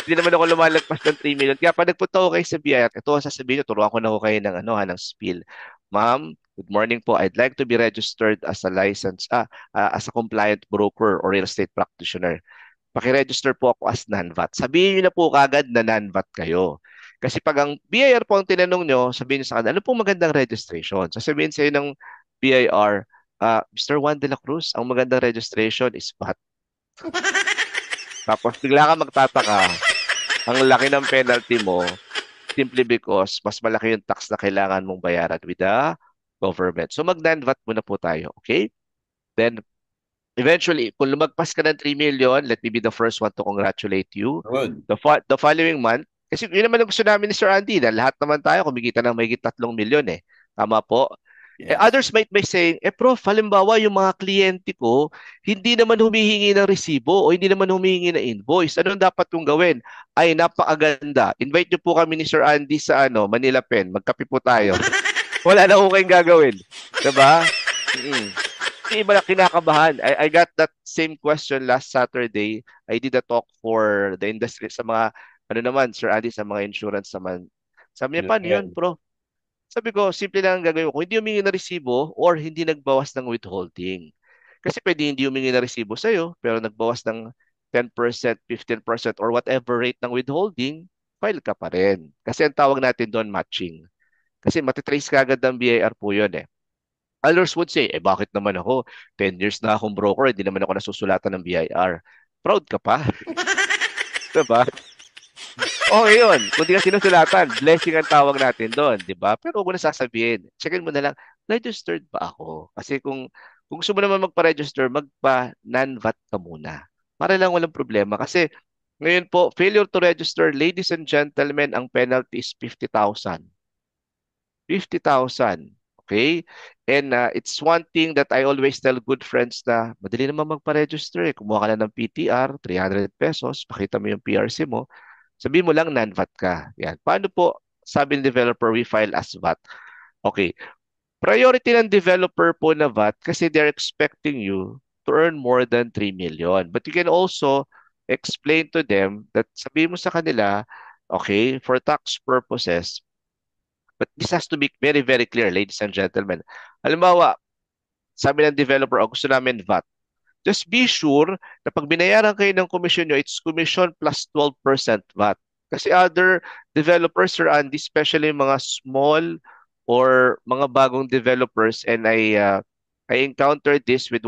Hindi naman ako lumalagpas ng 3 million. Kaya pag nagpunta ko kayo sa BIR, ito ang sasabihin nyo, turuan ko na ko kayo ng spiel. Ma'am, good morning po. I'd like to be registered as a as a compliant broker or real estate practitioner. Paki-register po ako as non-VAT. Sabihin nyo na po kagad na non-VAT kayo. Kasi pag ang BIR po ang tinanong nyo, sabihin nyo sa kanila, ano pong magandang registration? Sasabihin sa'yo ng BIR, Mr. Juan de la Cruz, ang magandang registration is VAT. Tapos bigla ka magtataka, ang laki ng penalty mo simply because mas malaki yung tax na kailangan mong bayaran with the government. So mag-non-VAT muna po tayo, okay? Then, eventually, kung lumagpas ka ng 3 million, let me be the first one to congratulate you. Good. The following month, kasi yun naman ang gusto namin ni Sir Andy, na lahat naman tayo kumikita ng mahigit 3 million eh. Tama po? Yes. Others might be saying, Prof, halimbawa yung mga kliyente ko, hindi naman humihingi ng resibo o hindi naman humihingi ng invoice. Anong dapat kong gawin? Ay, napakaganda. Invite niyo po kami ni Sir Andy sa Manila Pen. Magkape po tayo. Wala na kong kayong gagawin. Diba? Iba na kinakabahan. I got that same question last Saturday. I did a talk for the industry sa mga, Sir Andy, sa mga insurance naman. Sabi niya, paano yun, bro? Sabi ko, simple lang ang gagawin ko. Hindi humingi na resibo or hindi nagbawas ng withholding. Kasi pwede hindi humingi na resibo sa'yo, pero nagbawas ng 10%, 15% or whatever rate ng withholding, file ka pa rin. Kasi ang tawag natin doon, matching. Kasi matitrace ka agad ng BIR po yun eh. Others would say, bakit naman ako? 10 years na akong broker, hindi naman ako nasusulatan ng BIR. Proud ka pa? Diba? Okay yun. Kung di ka sinusulatan, blessing ang tawag natin doon, di ba? Pero huwag mo na sasabihin. Checkin mo na lang, registered ba ako? Kasi kung gusto mo naman magpa-register, magpa-non-VAT ka muna. Para lang walang problema. Kasi ngayon po, failure to register, ladies and gentlemen, ang penalty is 50,000. 50,000. Okay? And it's one thing that I always tell good friends na madali naman magpa-register eh. Kumuha ka na ng PTR, 300 pesos, pakita mo yung PRC mo, sabi mo lang non-VAT ka. Yan. Paano po sabi ng developer we file as VAT? Okay. Priority ng developer po na VAT kasi they're expecting you to earn more than 3 million. But you can also explain to them that sabi mo sa kanila, okay, for tax purposes, but this has to be very, very clear, ladies and gentlemen. Halimbawa, sabi ng developer, oh, gusto namin VAT. Just be sure na pag binayaran kayo ng commission nyo, it's commission plus 12% VAT. Kasi other developers, Sir Andy, especially mga small or mga bagong developers, and I encountered this with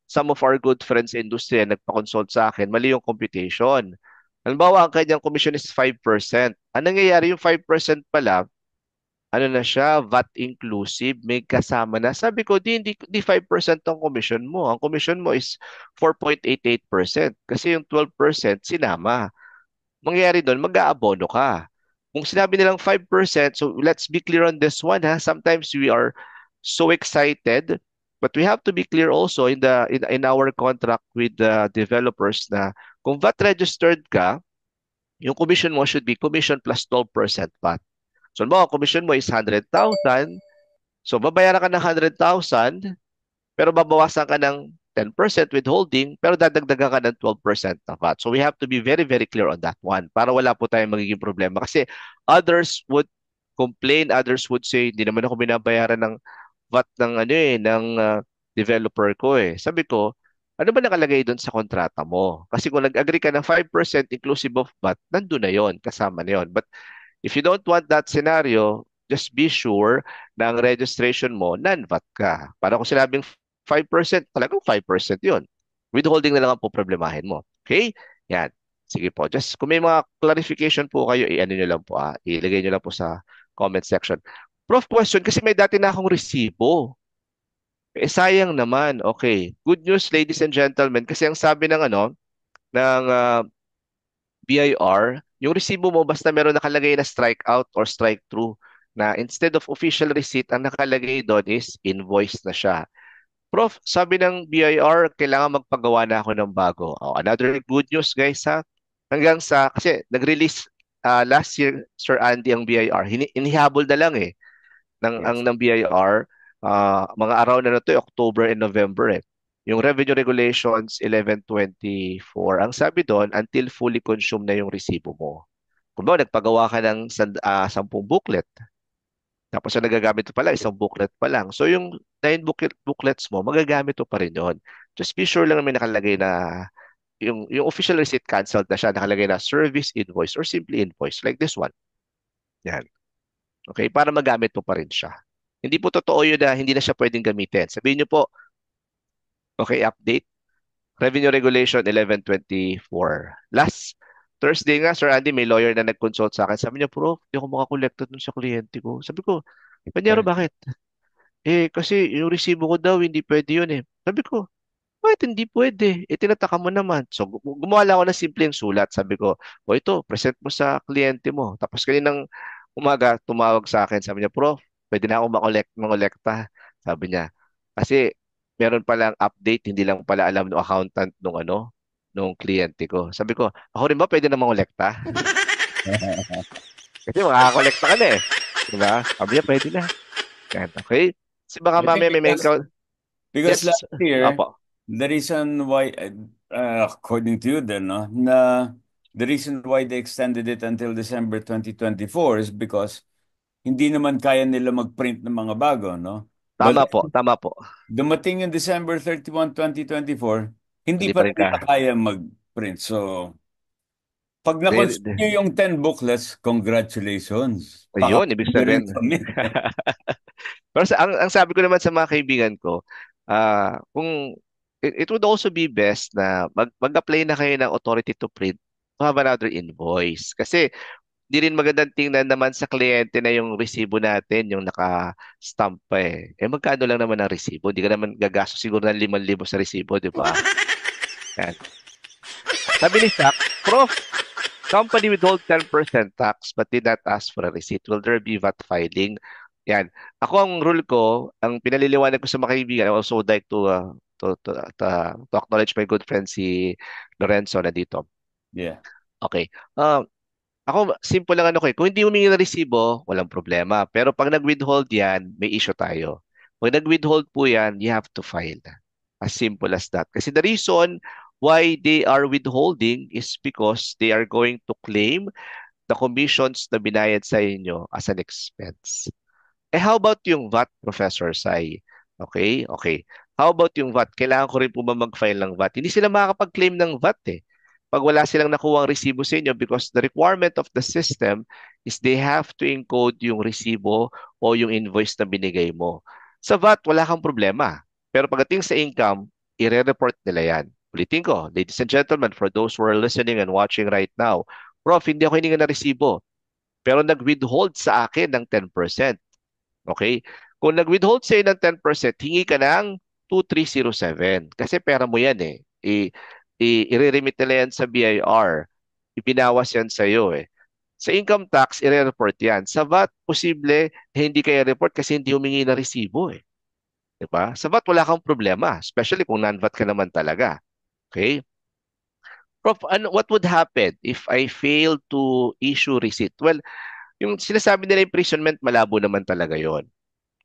some of our good friends in industry na nagpa-consult sa akin, mali yung computation. Halimbawa, ang kanyang commission is 5%. Ang nangyayari yung 5% pala, ano na siya, VAT inclusive, may kasama na. Sabi ko, di 5% ang commission mo. Ang commission mo is 4.88% kasi yung 12% sinama. Mangyayari doon, mag-aabono ka. Kung sinabi nilang 5%, so let's be clear on this one, ha. Sometimes we are so excited, but we have to be clear also in our contract with the developers na kung VAT registered ka, yung commission mo should be commission plus 12% VAT. So, commission mo is 100,000. So, babayaran ka ng 100,000, pero babawasan ka ng 10% withholding, pero dadagdagan ka ng 12% na VAT. So, we have to be very, very clear on that one para wala po tayong magiging problema. Kasi others would complain, others would say, hindi naman ako binabayaran ng VAT ng developer ko eh. Sabi ko, ano ba nakalagay doon sa kontrata mo? Kasi kung nag-agree ka ng 5% inclusive of VAT, nandun na yon, kasama na yon. But if you don't want that scenario, just be sure na ang registration mo, non-VAT ka. Para kung sinabing 5%, talagang 5% yun. Withholding na lang ang poproblemahin mo. Okay? Yan. Sige po. Just kung may mga clarification po kayo, i-ano nyo lang po. Ilagay nyo lang po sa comment section. Prof, question, kasi may dati na akong resibo. Sayang naman. Okay. Good news, ladies and gentlemen, kasi ang sabi ng BIR, yung resibo mo basta meron nakalagay na strike out or strike through na instead of official receipt, ang nakalagay doon is invoice na siya. Prof, sabi ng BIR, kailangan magpagawa na ako ng bago. Another good news guys ha. Kasi nag-release last year, Sir Andy, ang BIR. Inihabol na lang eh ng BIR. Mga araw na to, October and November eh. Yung Revenue Regulations 1124, ang sabi doon, until fully consumed na yung resibo mo. Kung ba, nagpagawa ka ng 10 booklet, tapos ang nagagamit mo pala, isang booklet pa lang. So yung 9 booklets mo, magagamit mo pa rin yun. Just be sure lang na may nakalagay na yung official receipt canceled na siya, nakalagay na service invoice or simply invoice, like this one. Yan. Okay, para magamit mo pa rin siya. Hindi po totoo yun na hindi na siya pwedeng gamitin. Sabihin niyo po, okay, update. Revenue Regulation 1124. Last Thursday nga, Sir Andy, may lawyer na nag-consult sa akin. Sabi niya, Prof, hindi ako makakolekta dun sa kliyente ko. Sabi ko, Panyero, bakit? Kasi yung resibo ko daw, hindi pwede yun eh. Sabi ko, bakit hindi pwede? Tinataka mo naman. So, gumawa lang ako ng simpleng sulat. Sabi ko, ito, present mo sa kliyente mo. Tapos kaninang umaga, tumawag sa akin. Sabi niya, Prof, pwede na ako makolekta. Sabi niya, kasi meron palang update, hindi lang pala alam ng accountant nung kliyente ko. Sabi ko, ako rin ba pwede na mangolekta? Kasi makakolekta ka na eh. Diba? Sabi niya, pwede na. Okay? Kasi baka mamaya may Because last year, the reason why, according to you then, the reason why they extended it until December 2024 is because hindi naman kaya nila mag-print ng mga bago, no? Tama po. Dumating yung December 31, 2024, hindi pa rin kaya mag-print. So, pag na-consume nyo yung 10 booklets, congratulations. Ayun, ibig sabihin. Pero ang sabi ko naman sa mga kaibigan ko, kung it would also be best na mag-apply na kayo ng authority to print to have another invoice. Kasi di rin magandang tingnan naman sa kliyente na yung resibo natin, yung naka-stamp pa eh. Eh magkano lang naman ang resibo? Di ka naman gagastos siguro ng 5,000 sa resibo, di ba? Yan. Sabi ni Sack, Prof, company withhold 10% tax but did not ask for a receipt. Will there be VAT filing? Yan. Ako ang rule ko, ang pinaliliwanag ko sa mga kaibigan, I also would like to acknowledge my good friend si Lorenzo na dito. Yeah. Okay. Ako, simple lang ano ko eh. Kung hindi humingi ng resibo, walang problema. Pero pag nag-withhold yan, may issue tayo. Pag nag-withhold po yan, you have to file. As simple as that. Kasi the reason why they are withholding is because they are going to claim the commissions na binayad sa inyo as an expense. Eh, how about yung VAT, Professor Sai? Okay, okay. How about yung VAT? Kailangan ko rin po ba mag-file ng VAT? Hindi sila makakapag-claim ng VAT eh. Pag wala silang nakuha ang resibo sa inyo because the requirement of the system is they have to encode yung resibo o yung invoice na binigay mo. Sa VAT, wala kang problema. Pero pagdating sa income, i-report nila yan. Ulitin ko, ladies and gentlemen, for those who are listening and watching right now, Prof, hindi ako hininga na resibo. Pero nag-withhold sa akin ng 10%. Okay? Kung nag-withhold sa'yo ng 10%, hingi ka ng 2307. Kasi pera mo yan eh. I-remit nila yan sa BIR. Ipinawas yan sa'yo eh. Sa income tax, i-report yan. Sa VAT, posible hindi kaya report kasi hindi humingi na resibo eh. Diba? Sa VAT, wala kang problema. Especially kung non-VAT ka naman talaga. Okay? Prof, what would happen if I fail to issue receipt? Well, yung sinasabi nila imprisonment, malabo naman talaga yon.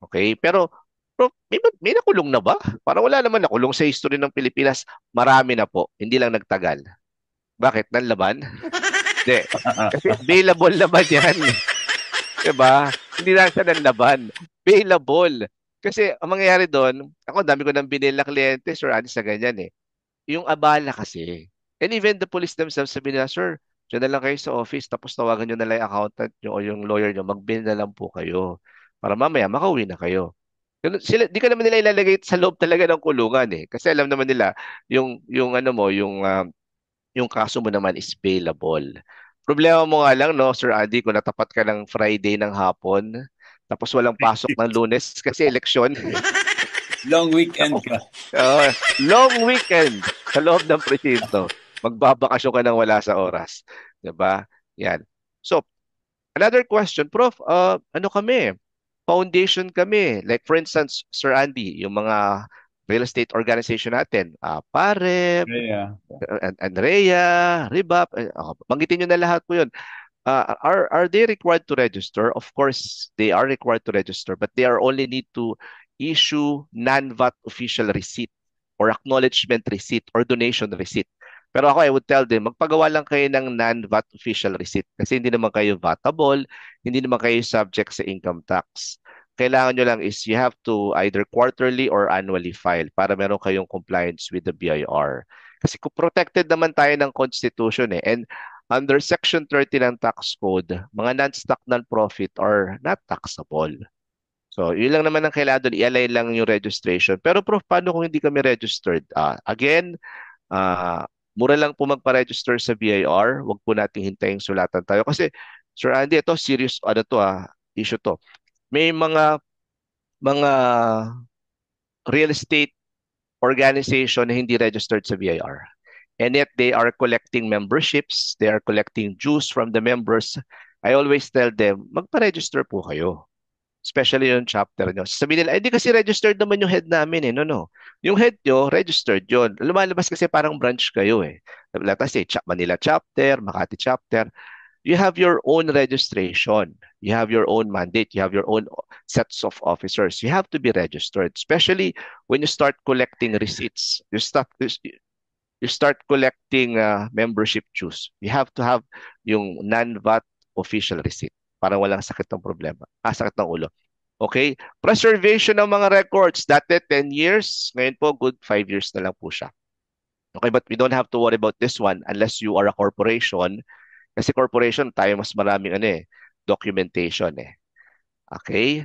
Okay? Pero, Prof, may nakulong na ba? Parang wala naman nakulong sa history ng Pilipinas. Marami na po. Hindi lang nagtagal. Bakit? Nanlaban? Hindi. Kasi bailable naman yan. Diba? Hindi lang siya nanlaban. Bailable. Kasi ang mangyayari doon, ako dami ko nang binil na kliyente, Sir Andy, sa ganyan eh. Yung abala kasi. And even the police themselves sabi nila, Sir, dyan na lang kayo sa office, tapos tawagan nyo na lang yung accountant nyo o yung lawyer nyo, mag-bill na lang po kayo. Para mamaya, makauwi na kayo. Sila, di ka naman nila ilalagay sa loob talaga ng kulungan eh. Kasi alam naman nila, yung ano mo, yung kaso mo naman is bailable. Problema mo nga lang, no, Sir Andy, kung natapat ka ng Friday ng hapon, tapos walang pasok ng Lunes kasi eleksyon. Long weekend ka. Long weekend sa loob ng presinto. Magbabakasyon ka nang wala sa oras. Diba? Yan. So, another question, Prof, ano kami? Foundation kami. Like for instance, Sir Andy, yung mga real estate organization natin, PAREP, Andrea, Rebap, banggitin nyo na lahat po yun. Are they required to register? Of course, they are required to register, but they are only need to issue non-VAT official receipt or acknowledgement receipt or donation receipt. Pero ako, I would tell them, magpagawa lang kayo ng non-VAT official receipt kasi hindi naman kayo vatable, hindi naman kayo subject sa income tax. Kailangan nyo lang is you have to either quarterly or annually file para meron kayong compliance with the BIR. Kasi protected naman tayo ng Constitution eh. And under Section 30 ng tax code, mga non-stock non-profit are not taxable. So, yun lang naman ang kailangan doon. I-align lang yung registration. Pero Prof, paano kung hindi kami registered? Again, mura lang po magpa-register sa BIR. Huwag po nating hintayin sulatan tayo. Kasi, Sir Andy, ito serious issue to. May mga real estate organization na hindi registered sa BIR. And yet, they are collecting memberships. They are collecting dues from the members. I always tell them, magpa-register po kayo. Especially yung chapter nyo. Sabihin nila, hindi kasi registered naman yung head namin eh. No. Yung head nyo, registered yun. Lumalabas kasi parang branch kayo eh. Let's say, Manila chapter, Makati chapter. You have your own registration. You have your own mandate. You have your own sets of officers. You have to be registered. Especially when you start collecting receipts. You start collecting membership dues. You have to have yung non-VAT official receipt. Parang walang sakit ng problema. Sakit ng ulo. Okay? Preservation ng mga records. Dati 10 years. Ngayon po, good 5 years na lang po siya. Okay, but we don't have to worry about this one unless you are a corporation. Kasi corporation, tayo mas maraming documentation eh. Okay?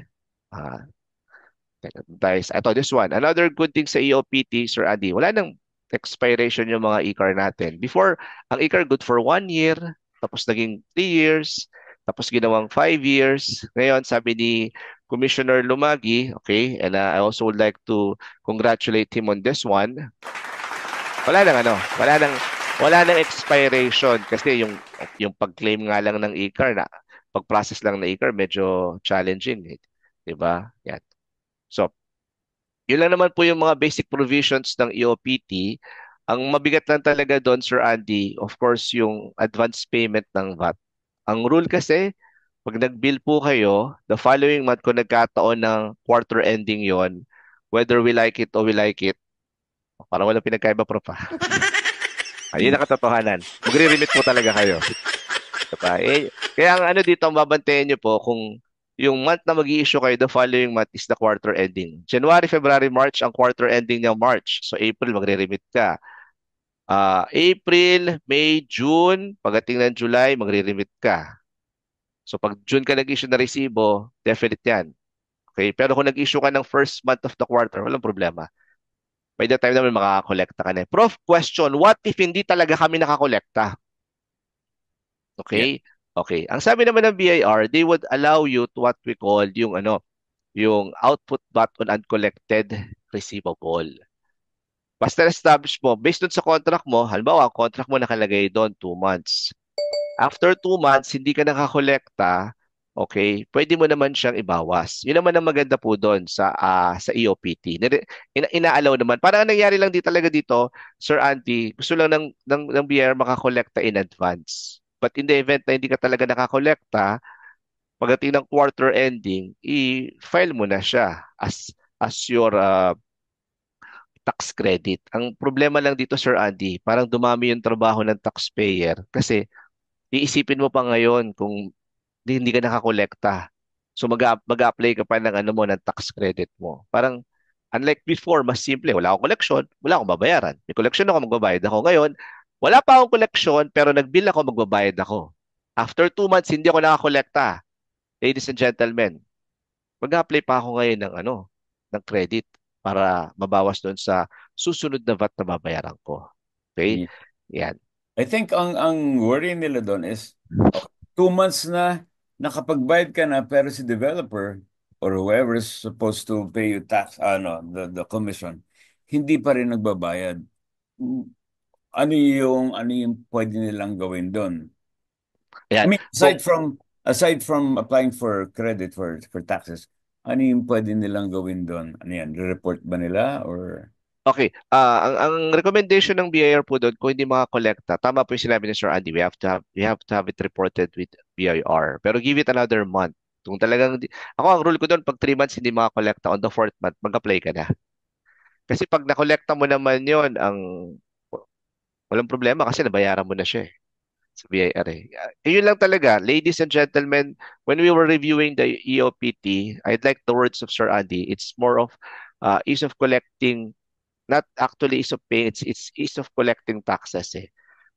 Ito, this one. Another good thing sa EOPT, Sir Andy, wala nang expiration yung mga e-car natin. Before, ang e-car good for 1 year, tapos naging 3 years, tapos ginawang 5 years. Ngayon, sabi ni Commissioner Lumagi, okay, and I also would like to congratulate him on this one. Wala nang expiration kasi yung pag-claim nga lang ng e-car na pag-process lang ng e-car medyo challenging, 'di ba? Yan. So, yun lang naman po yung mga basic provisions ng EOPT. Ang mabigat lang talaga doon, Sir Andy, of course, yung advance payment ng VAT. Ang rule kasi, pag nag-bill po kayo, the following month kung nagkataon ng quarter ending yon, whether we like it or we like it, parang walang pinagkaiba, Prof. Ayun ang katotohanan. Magre-remit po talaga kayo. Diba? Kaya ang ano dito, ang babantayan nyo po kung yung month na mag-i-issue kayo, the following month is the quarter ending. January, February, March, ang quarter ending niya March. So April, magre-remit ka. April, May, June, pagdating ng July, magre-remit ka. So pag June ka nag-issue na resibo, definite yan. Okay? Pero kung nag-issue ka ng first month of the quarter, walang problema. By the time naman makakakolekta ka na. Prof, question, what if hindi talaga kami nakakolekta? Okay? Yeah. Okay. Ang sabi naman ng BIR, they would allow you to what we call yung output VAT on uncollected receivable. Basta establish mo, based dun sa contract mo, halimbawa, ang contract mo nakalagay doon 2 months. After 2 months, hindi ka nakakolekta, okay, pwede mo naman siyang ibawas. Yun naman ang maganda po doon sa EOPT. Ina-allow naman. Parang nangyari lang talaga dito, Sir Andy, gusto lang ng BIR makakolekta in advance. But in the event na hindi ka talaga nakakolekta, pagdating ng quarter ending, i-file mo na siya as your tax credit. Ang problema lang dito, Sir Andy, parang dumami yung trabaho ng taxpayer kasi iisipin mo pa ngayon kung hindi ka nakakolekta. So mag-apply ka pa ng tax credit mo. Parang unlike before, mas simple. Wala akong collection, wala akong babayaran. May collection ako, magbabayad ako. Ngayon, wala pa akong collection, pero nag-bill ako, magbabayad ako. After 2 months, hindi ako nakakolekta. Ladies and gentlemen, mag-apply pa ako ngayon ng credit para mabawas doon sa susunod na VAT na babayaran ko. Okay? Yan. I think ang worry nila doon is 2 months na nakapagbayad ka na pero si developer or whoever is supposed to pay you tax, the commission, hindi pa rin nagbabayad. Ano yung pwede nilang gawin doon? Yeah. I mean, aside from applying for credit for taxes, ano yung pwede nilang gawin doon? Ano yan? Report ba nila or? Okay. Ang recommendation ng BIR po doon, kung hindi makakolekta, tama po yung sinabi ni Sir Andy, we have to have it reported with BIR. Pero give it another month. Kung talagang, ako ang rule ko doon, pag 3 months hindi makakolekta, on the 4th month, mag-apply ka na. Kasi pag nakolekta mo naman yon, walang problema kasi nabayaran mo na siya sa BIR Yun lang talaga, ladies and gentlemen, when we were reviewing the EOPT, I'd like the words of Sir Andy, it's more of ease of collecting, not actually ease of paying, it's ease of collecting taxes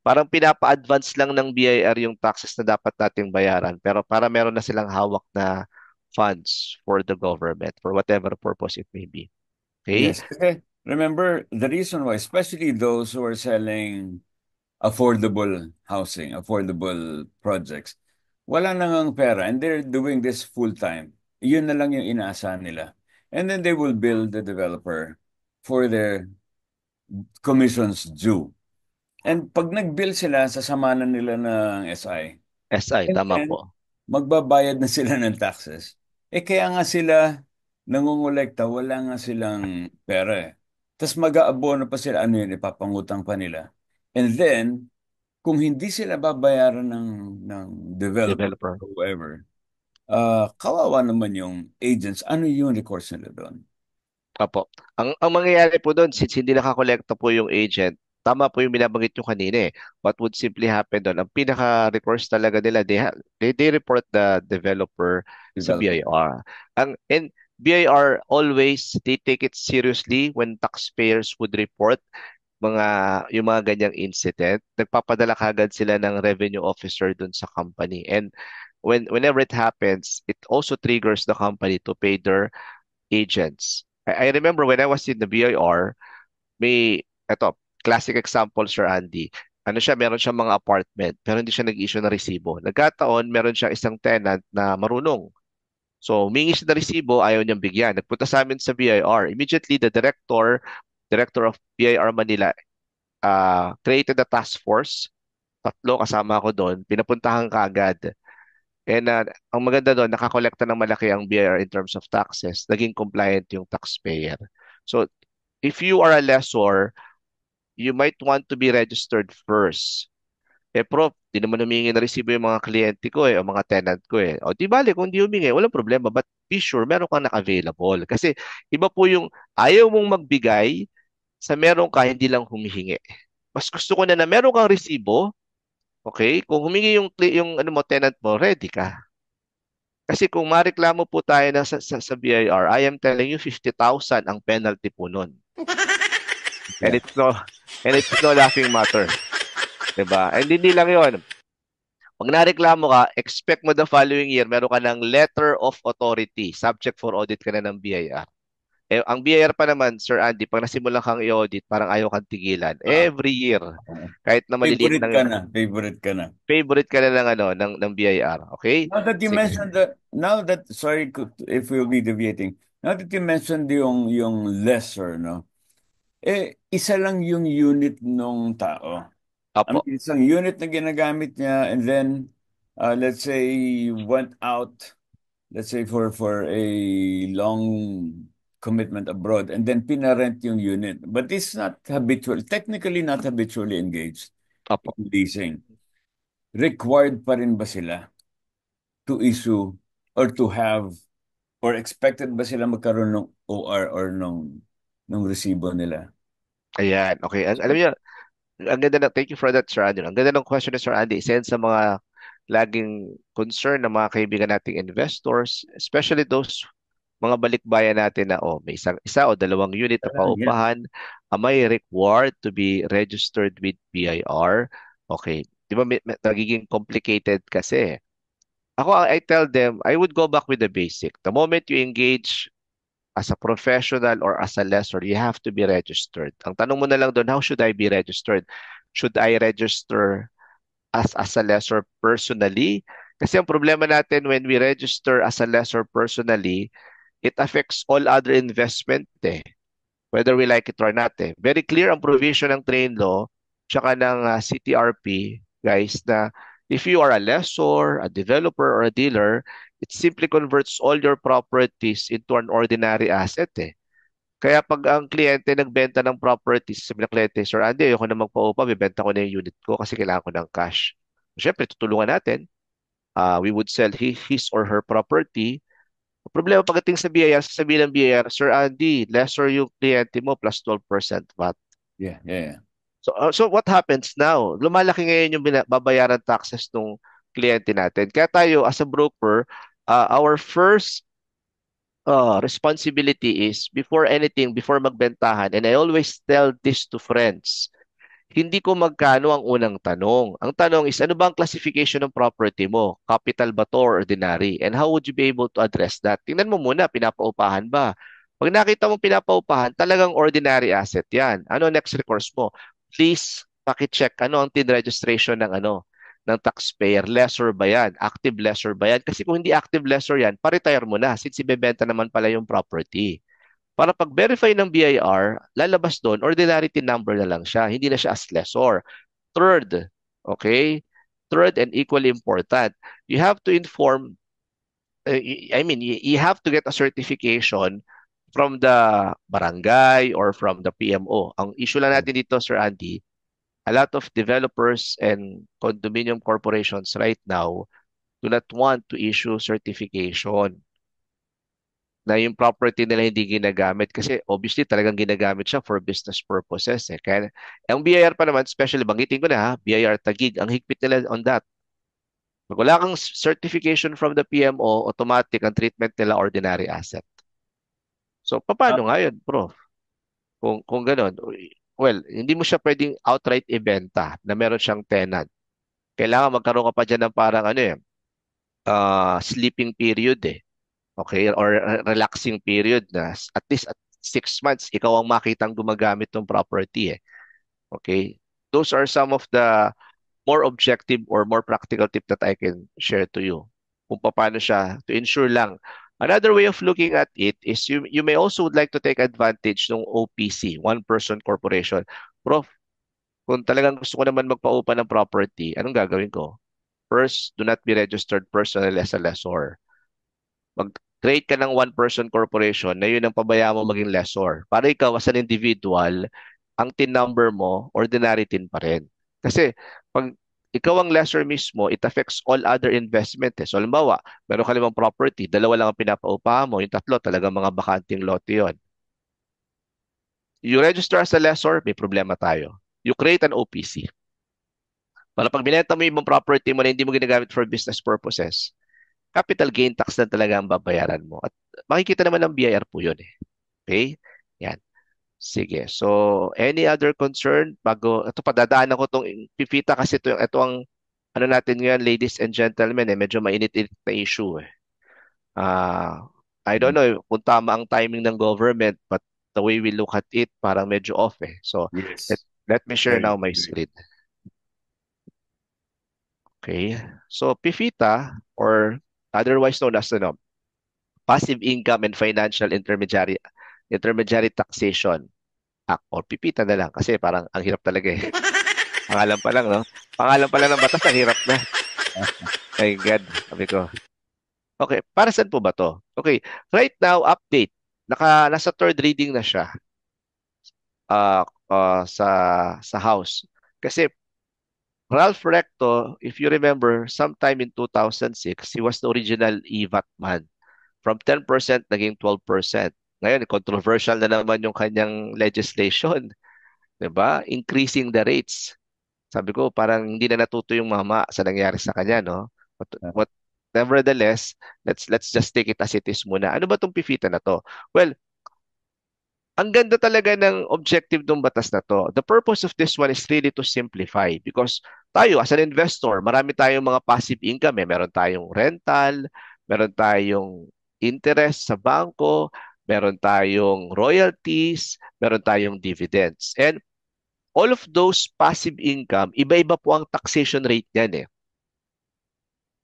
Parang pinapa-advance lang ng BIR yung taxes na dapat nating bayaran, pero para meron na silang hawak na funds for the government, for whatever purpose it may be. Okay? Yes. Okay. Remember, the reason why, especially those who are selling affordable housing, affordable projects, wala nang pera and they're doing this full-time. Yun na lang yung inaasahan nila. And then they will bill the developer for their commissions due. And pag nag-bill sila, sasamanan nila ng SI. SI, tama po. Magbabayad na sila ng taxes. Kaya nga sila nangungulekta, wala nga silang pera Tapos mag-aabono pa sila, ano yun, ipapangutang pa nila. And then, kung hindi sila babayaran ng developer or whoever, kawawa naman yung agents. Ano yung recourse nila doon? Apo. Ang mangyayari po doon, since hindi nakakolekta po yung agent, tama po yung binabanggit nyo kanina What would simply happen doon? Ang pinaka-recourse talaga nila, they report the developer sa BIR. And BIR always, they take it seriously when taxpayers would report yung mga ganyang incident. Nagpapadala kagad sila ng revenue officer doon sa company. And whenever it happens, it also triggers the company to pay their agents. I remember when I was in the BIR, classic example, Sir Andy. Ano siya, meron siyang mga apartment, pero hindi siya nag-issue ng resibo. Nagkataon, meron siyang isang tenant na marunong. So, humingi siya ng resibo, ayaw niyang bigyan. Nagpunta sa amin sa BIR. Immediately, the director of BIR Manila, created a task force. 3 kasama ako doon. Pinapuntahan ka agad. And ang maganda doon, nakakolekta ng malaki ang BIR in terms of taxes. Naging compliant yung taxpayer. So, if you are a lessor, you might want to be registered first. Prof, di naman humingi na resibo yung mga kliyente ko o mga tenant ko O di bali, kung di humingi, walang problema. But be sure, meron kang naka-available. Kasi iba po yung ayaw mong magbigay sa meron ka, hindi lang humihingi. Mas gusto ko na meron kang resibo, okay? Kung humingi yung ano mo, tenant mo, ready ka. Kasi kung mareklamo po tayo na sa BIR, I am telling you, 50,000 ang penalty po nun. And it's no laughing matter. Diba? And hindi lang yun. Pag nareklamo ka, expect mo the following year, meron ka ng letter of authority, subject for audit ka na ng BIR. Ang BIR pa naman, Sir Andy, pag nasimulan kang i-audit, parang ayaw kang tigilan. Every year, kahit na maliliit Favorite ka na. Favorite ka na. Favorite ka na ng BIR. Okay? Now that you mentioned sorry if we'll be deviating. Now that you mentioned yung lesser, no? Isa lang yung unit nung tao. Apo. Isang unit na ginagamit niya, and then let's say went out, let's say for a long commitment abroad, and then pinarent yung unit. But it's not technically not habitually engaged in leasing. Required pa rin ba sila to issue or to have, or expected ba sila magkaroon ng OR or ng resibo nila? Ayan, okay. Alam niyo, ang ganda thank you for that, Sir Andy. Ang ganda ng question ni Sir Andy. Isa sa mga laging concern ng mga kaibigan nating investors, especially those mga balikbayan natin na may isa o dalawang unit na paupahan, am I required to be registered with BIR? Okay. Di ba nagiging complicated kasi. I tell them, I would go back with the basic. The moment you engage as a professional or as a lessor, you have to be registered. Ang tanong mo na lang doon, how should I be registered? Should I register as a lessor personally? Kasi ang problema natin when we register as a lessor personally, it affects all other investment whether we like it or not Very clear ang provision ng train law tsaka ng CTRP, guys, na if you are a lessor, a developer, or a dealer, it simply converts all your properties into an ordinary asset Kaya pag ang kliyente nagbenta ng properties, sabi ng kliyente, Sir Andy, ayoko na magpaupa, bibenta ko na yung unit ko kasi kailangan ko ng cash. Siyempre, tutulungan natin. We would sell his or her property. Ang problema pagdating sa BIR, sasabihin ng BIR, Sir Andy, lesser yung kliyente mo plus 12% VAT. Yeah. So what happens now? Lumalaki ngayon yung babayaran taxes ng kliyente natin. Kaya tayo, as a broker, our first responsibility is before magbentahan, and I always tell this to friends, hindi ko magkano ang unang tanong. Ang tanong is, ano ba ang classification ng property mo? Capital ba to or ordinary? And how would you be able to address that? Tingnan mo muna, pinapaupahan ba? Pag nakita mo pinapaupahan, talagang ordinary asset yan. Ano next recourse mo? Please, paki-check ano ang TIN registration ng taxpayer. Lessor ba yan? Active lessor ba yan? Kasi kung hindi active lessor yan, pa-retire mo na since ibebenta naman pala yung property. Para pag-verify ng BIR, lalabas doon, ordinary TIN number na lang siya. Hindi na siya as lessor. Third, okay? Third and equally important, you have to inform, you have to get a certification from the barangay or from the PMO. Ang issue lang natin dito, Sir Andy, a lot of developers and condominium corporations right now do not want to issue certification na yung property nila hindi ginagamit kasi obviously talagang ginagamit siya for business purposes Kaya ang BIR pa naman, especially banggitin ko na BIR Taguig, ang higpit nila on that. Pag wala kang certification from the PMO, automatic ang treatment nila ordinary asset. So paano nga yun, Prof? Kung gano'n, well, hindi mo siya pwedeng outright ibenta na meron siyang tenant. Kailangan magkaroon ka pa dyan ng parang sleeping period Okay? Or relaxing period na at least at 6 months, ikaw ang makitang gumagamit ng property Okay? Those are some of the more objective or more practical tip that I can share to you kung paano siya to ensure lang. Another way of looking at it is you may also would like to take advantage ng OPC, one person corporation. Prof, kung talagang gusto ko naman magpa-open ng property, anong gagawin ko? First, do not be registered personally as a lessor. Mag-create ka ng one-person corporation na yun ang pabayaan mo maging lessor. Para ikaw as an individual, ang TIN number mo, ordinary TIN pa rin. Kasi pag ikaw ang lessor mismo, it affects all other investment. So, halimbawa, meron ka limang property, dalawa lang ang pinapaupahan mo, yung tatlo talagang mga bakanting lote yun. You register as a lessor, may problema tayo. You create an OPC. Para pag binenta mo yung ibang property mo na hindi mo ginagamit for business purposes, capital gain tax na talaga ang babayaran mo. At makikita naman ng BIR po yun eh. Okay? Yan. Sige. So, any other concern? Bago, ito padadaanan ko itong pipita kasi ito ang ano natin ngayon, ladies and gentlemen, medyo mainit-init na issue eh. I don't know kung tama ang timing ng government, but the way we look at it, parang medyo off eh. So, let me share now my screen. Okay. So, PIFITA, or otherwise known as Passive Income and Financial Intermediary Taxation Act, or PIPITA na lang kasi parang ang hirap talaga eh. Pangalan pa lang, no? Pangalan pa lang ng batas, ang hirap na. My God, sabi ko. Okay, para saan po ba to? Okay, right now, update. Nasa third reading na siya sa House. Kasi Ralph Recto, if you remember, sometime in 2006, he was the original EVAT man. From 10% naging 12%. Ngayon, controversial na naman yung kanyang legislation. Diba? Increasing the rates. Sabi ko, parang hindi na natuto yung mama sa nangyari sa kanya, no? But nevertheless, let's just take it as it is muna. Ano ba itong PIFITA na to? Well, ang ganda talaga ng objective ng batas na to. The purpose of this one is really to simplify because tayo, as an investor, marami tayong mga passive income. Eh. Meron tayong rental, meron tayong interest sa bangko, meron tayong royalties, meron tayong dividends. And all of those passive income, iba-iba po ang taxation rate niyan eh.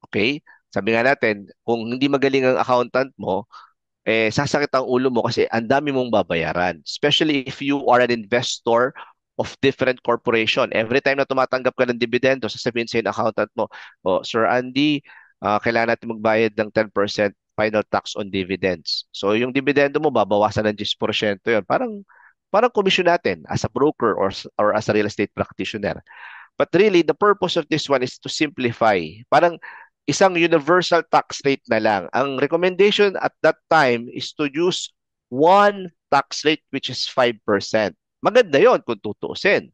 Okay? Sabi nga natin, kung hindi magaling ang accountant mo, sasakit ang ulo mo kasi ang dami mong babayaran. Especially if you are an investor of different corporation. Every time na tumatanggap ka ng dividendo, sasabihin sa accountant mo, Sir Andy, kailangan natin magbayad ng 10% final tax on dividends. So yung dividendo mo, babawasan ng 10% yun. Parang commission natin as a broker or as a real estate practitioner. But really, the purpose of this one is to simplify. Parang isang universal tax rate na lang. Ang recommendation at that time is to use one tax rate which is 5%. Maganda yon kung tutuusin.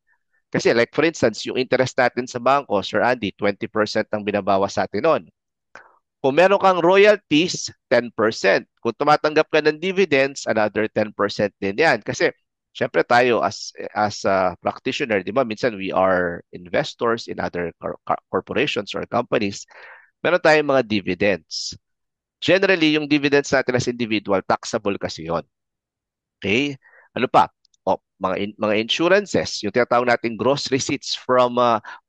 Kasi like for instance, yung interest natin sa bangko, Sir Andy, 20% ang binabawas sa atin nun. Kung meron kang royalties, 10%. Kung tumatanggap ka ng dividends, another 10% din yan. Kasi syempre tayo as a practitioner, di ba? Minsan we are investors in other corporations or companies. Meron tayong mga dividends. Generally, yung dividends natin as individual, taxable kasi yon. Okay? Ano pa? Mga insurances, yung tinatawag natin gross receipts from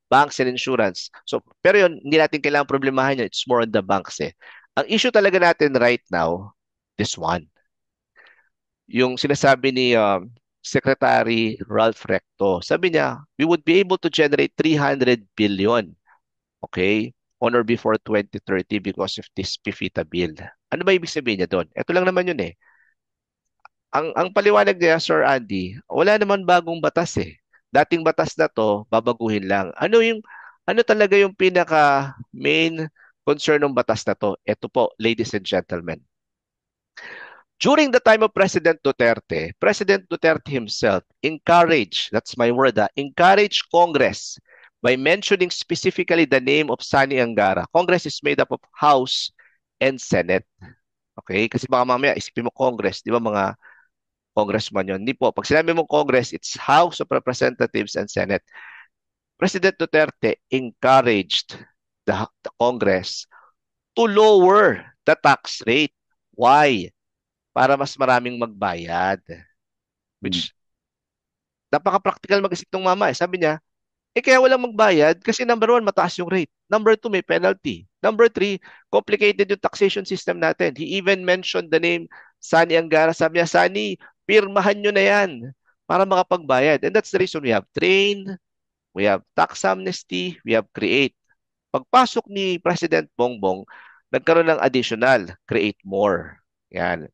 banks and insurance. So, pero yun, hindi natin kailangan problemahan yun. It's more on the banks eh. Ang issue talaga natin right now, this one. Yung sinasabi ni Secretary Ralph Recto, sabi niya, we would be able to generate 300 billion, okay, on or before 2030 because of this PIFITA bill. Ano ba ibig sabihin niya doon? Ito lang naman yun eh. Ang paliwanag niya, Sir Andy, wala naman bagong batas eh. Dating batas na to, babaguhin lang. Ano talaga yung pinaka main concern ng batas na to? Ito po, ladies and gentlemen. During the time of President Duterte himself encouraged, that's my word, encouraged Congress by mentioning specifically the name of Sani Angara. Congress is made up of House and Senate. Okay? Kasi baka mamaya isipin mo Congress, di ba mga congressman yun? Hindi po. Pag sinabi mo Congress, it's House of Representatives and Senate. President Duterte encouraged the Congress to lower the tax rate. Why? Para mas maraming magbayad. Which napaka-practical mag-isip ng mama. Sabi niya, kaya walang magbayad kasi number one, mataas yung rate. Number two, may penalty. Number three, complicated yung taxation system natin. He even mentioned the name Sani Angara. Sabi niya, Sani, pirmahan nyo na yan para makapagbayad. And that's the reason we have train, we have tax amnesty, we have create. Pagpasok ni President Bongbong, nagkaroon ng additional, create more. Yan.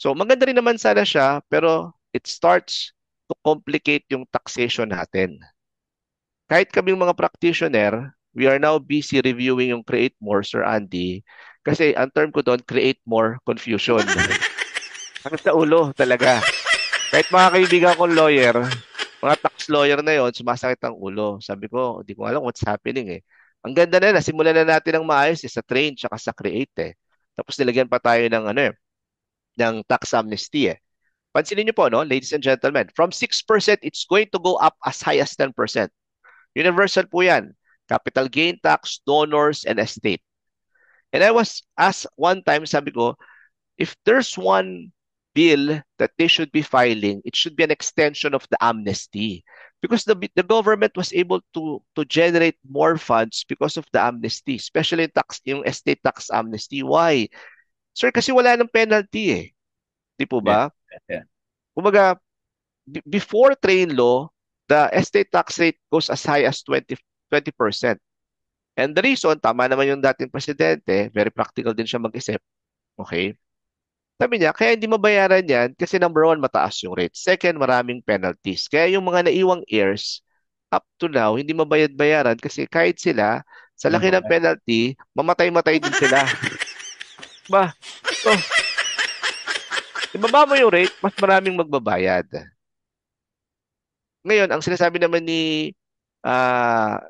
So maganda rin naman sana siya, pero it starts to complicate yung taxation natin. Kahit kaming mga practitioner, we are now busy reviewing yung create more, Sir Andy, kasi ang term ko doon, create more confusion. Ang sa ulo talaga. Kahit mga kaibigan kong lawyer, mga tax lawyer na yon, sumasakit ang ulo. Sabi ko, hindi ko alam what's happening eh. Ang ganda na, nasimulan na natin ng maayos sa train tsaka sa create eh. Tapos nilagyan pa tayo ng ng tax amnesty eh. Pansinin niyo po, no, ladies and gentlemen, from 6%, it's going to go up as high as 10%. Universal po yan. Capital gain tax, donors, and estate. And I was asked one time, sabi ko, if there's one bill that they should be filing, it should be an extension of the amnesty. Because the government was able to generate more funds because of the amnesty, especially yung estate tax amnesty. Why? Sir, kasi wala ng penalty eh. Di po ba? Yeah. Kumbaga, before train law, the estate tax rate goes as high as 20%. And the reason, tama naman yung dating presidente, very practical din siya mag-isip. Okay? Sabi niya, kaya hindi mabayaran yan kasi number one, mataas yung rate. Second, maraming penalties. Kaya yung mga naiwang heirs, up to now, hindi mabayad-bayaran kasi kahit sila, sa laki ng penalty, mamatay-matay din sila. Ba? So, ibaba mo yung rate, mas maraming magbabayad. Ngayon, ang sinasabi naman ni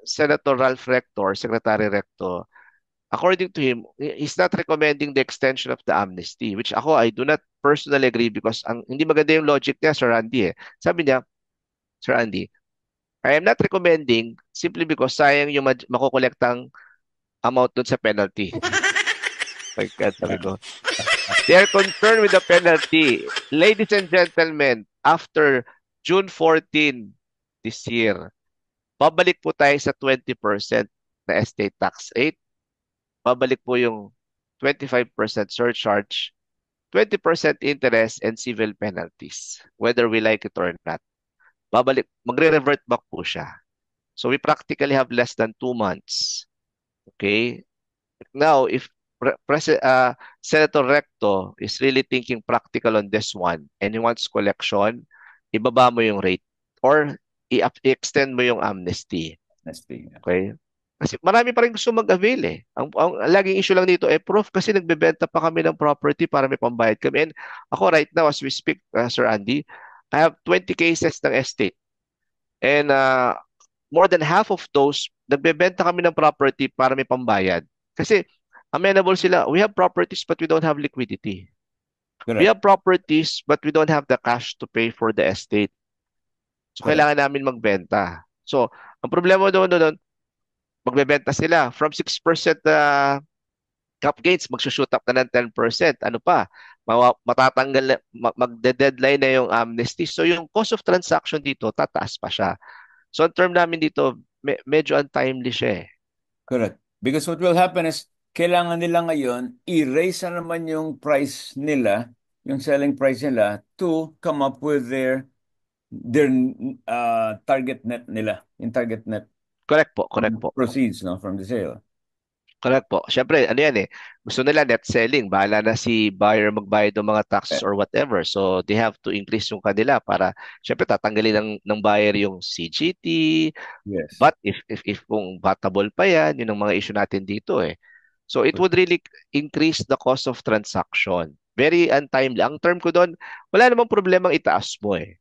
Senator Ralph Rector, Secretary Recto, according to him, he's not recommending the extension of the amnesty, which ako, I do not personally agree because hindi maganda yung logic niya, Sir Andy. Sabi niya, Sir Andy, I am not recommending simply because sayang yung makukolektang amount dun sa penalty. My God, sabi ko. They are concerned with the penalty. Ladies and gentlemen, after June 14 this year, babalik po tayo sa 20% na estate tax rate. Babalik po yung 25% surcharge, 20% interest, and civil penalties, whether we like it or not. Babalik, magre-revert back po siya. So we practically have less than 2 months. Okay? Now, if Senator Recto is really thinking practical on this one and he wants collection, ibaba mo yung rate or i-extend mo yung amnesty. Okay? Kasi marami pa rin gusto mag-avail eh. Ang laging issue lang dito Prof, kasi nagbebenta pa kami ng property para may pambayad kami. And ako right now, as we speak, Sir Andy, I have 20 cases ng estate. And more than half of those, nagbebenta kami ng property para may pambayad. Kasi amenable sila. We have properties but we don't have liquidity. Correct. We have properties but we don't have the cash to pay for the estate. So, kailangan namin magbenta. So, ang problema doon, magbebenta sila. From 6% cap gains, magsushoot up na ng 10%. Ano pa? Matatanggal, magde-deadline na yung amnesty. So, yung cost of transaction dito, tataas pa siya. So, ang term namin dito, medyo untimely siya eh. Correct. Because what will happen is, kailangan nila ngayon, i-raise na naman yung price nila, yung selling price nila, to come up with their target net nila, yung target net. Correct po. Proceeds from the sale. Correct po. Siyempre, ano yan eh, gusto nila net selling. Bahala na si buyer magbayad ng mga taxes or whatever. So, they have to increase yung kanila para, siyempre, tatanggalin ng buyer yung CGT. Yes. But if kung batable pa yan, yun ang mga issue natin dito eh. So, it would really increase the cost of transaction. Very untimely. Ang term ko doon, wala namang problemang itaas mo eh.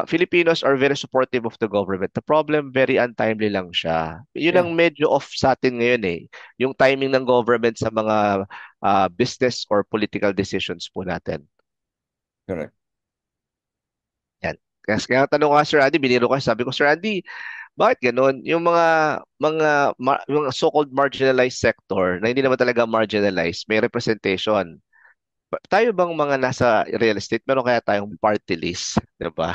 Filipinos are very supportive of the government. The problem, very untimely lang siya. Yun ang medyo off sa atin ngayon eh. Yung timing ng government sa mga business or political decisions po natin. Correct. Yan. Kaya tanong ko Sir Andy, biniro ko, sabi ko, Sir Andy, bakit ganun? Yung mga so-called marginalized sector na hindi naman talaga marginalized, may representation. Tayo bang mga nasa real estate, meron kaya tayong party list? Diba?